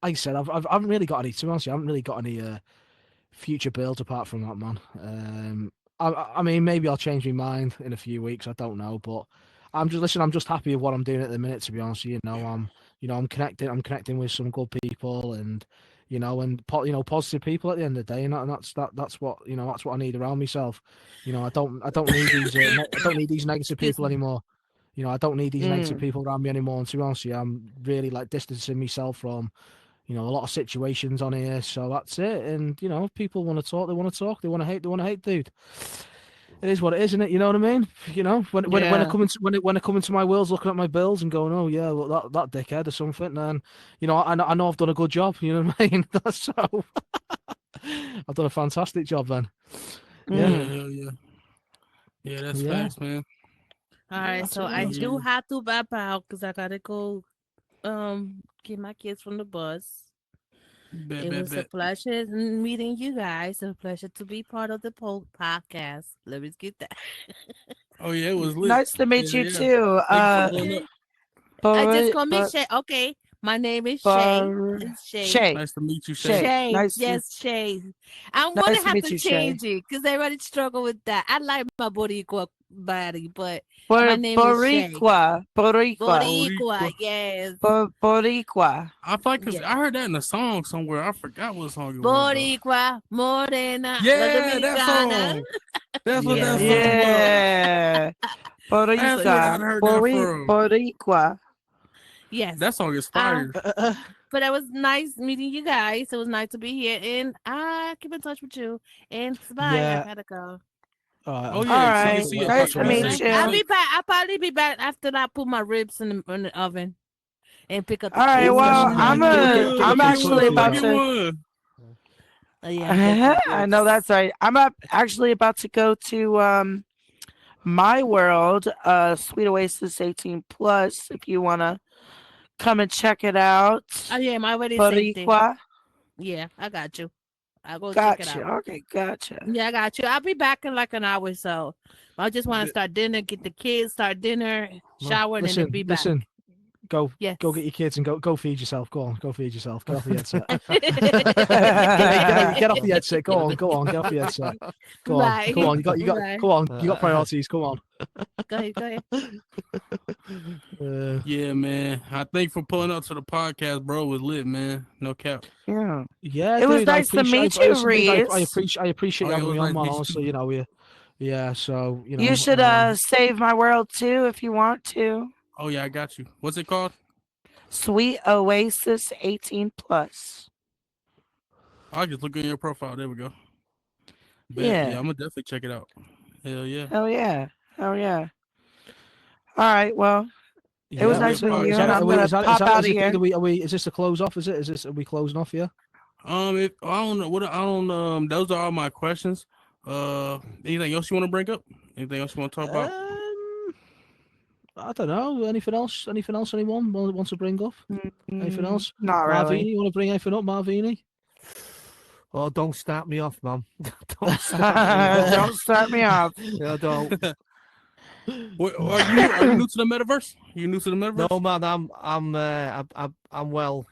Like I said, I haven't really got any. To be honest, I haven't really got any future builds apart from that, man. I mean, maybe I'll change my mind in a few weeks. I don't know, but I'm just happy with what I'm doing at the minute. To be honest, I'm connecting. I'm connecting with some good people, and positive people at the end of the day, and that's what that's what I need around myself. I don't need these I don't need these negative Excuse people me. anymore. I don't need these negative Mm. people around me anymore. And to be honest, I'm really like distancing myself from a lot of situations on here. So that's it. And if people want to talk, they want to talk. They want to hate, dude. It is what it is, isn't it? You know what I mean? You know, when I Yeah. come into when I come into my worlds, looking at my bills and going, oh yeah, well, that dickhead or something, then you know, I know I've done a good job. You know what I mean? That's so I've done a fantastic job then. Yeah, Yeah, hell yeah. Yeah, that's yeah, facts, man. All yeah. right, That's so it. I Man. do have to bop out because I gotta go get my kids from the bus. Bet, It bet, was a bet. pleasure meeting you guys. A pleasure to be part of the podcast. Let me get that. Oh yeah, it was lit. Nice to meet Yeah, you yeah. too. Thank you for pulling up. I just But call me but Shay. Okay, my name is Shay. but It's Shay. Shay, Nice to meet you, Shay. Shay. Shay. Yes, Shay. I'm gonna Nice to have meet to you, Shay. change it because everybody struggle with that. I like my Boricua body, but my name is Shay. Boricua, Boricua. Boricua. Yes. Boricua. I thought because Yes. I heard that in a song somewhere. I forgot what song it was though. Boricua. Morena. La Yeah, that Dominicana. song. That's what that Yeah. song was. Yeah, That's where I Borica, heard that from. Boricua. Yes. That song is Uh, fire. but it was nice meeting you guys. It was nice to be here, and I keep in touch with you. And bye. I Yeah. gotta go. Oh All yeah, see you, right, see you. nice to Be All meet safe, right. be I'll you. be safe. back. I'll probably be back after I put my ribs in the oven and pick up the All right, kids Oh, from well, the get, I'm bus. get a, one. I'm Go get actually one. Go about get to. one. Yeah, get the I know ribs. that's right. I'm up actually about to go to my world, Sweet Oasis 18 plus. If you wanna come and check it out, Oh yeah, my wedding safety. Boricua. Yeah, I got you. I'll go check it Gotcha. out. Okay, gotcha. Yeah, I got you. I'll be back in like an hour or so. I just want to Bet. start dinner, get the kids, start dinner, shower, and then be back. Listen. Go Yes. get your kids and go feed yourself. Go on, go feed yourself. Get off the headset. Get off the headset. Go on, get off the headset. Go on, Bye. come on. Bye. Go on. You got priorities. Come on. Go ahead. Go ahead. Yeah, man. I thank you for pulling up to the podcast, bro. It was lit, man. No cap. Yeah. Yeah, It was dude. I nice to appreciate. meet you, Listen, dude, I Reese. appreciate. I appreciate Oh you yeah, it having was me on, nice man. meeting you Honestly, too. you know, yeah. So You should save my world too if you want to. Oh yeah, I got you. What's it called? Sweet Oasis 18 plus. I'll just look in your profile. There we go. Bet. Yeah. Yeah, I'm gonna definitely check it out. Hell yeah. Hell yeah. Hell yeah. All right. Well, it was yeah. nice Yeah, meeting bro. you, Is and that? I'm gonna pop out of Is it? here. Are we? Is this the close off? Is it? Is this? Are we closing off? Yeah. If I don't know what I don't those are all my questions. Anything else you want to bring up? Anything else you want to talk about? I don't know. Anything else? Anything else? Anyone wants to bring up? Anything else? Not Marvini, really. you want to bring anything up, Marvini? Oh, don't start me off, man. Don't start me off. Don't start me off. Yeah, don't. Are you new? Are you new to the metaverse? You new to the metaverse? No, man. I'm well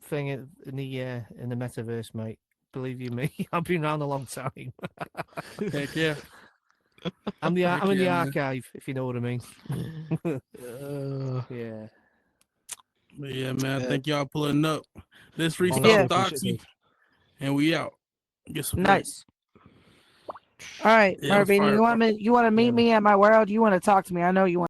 thing in the metaverse, mate. Believe you me, I've been around a long time. Heck yeah. I'm in the man. archive, if you know what I mean. Yeah. But yeah, man. Thank y'all pulling up. Let's Honestly, restart Yeah. appreciate Doxy, and we out. Get some Nice. All right, Yeah, it was Marvin. fire, You want to meet me at my world? You want to talk to me? I know you want.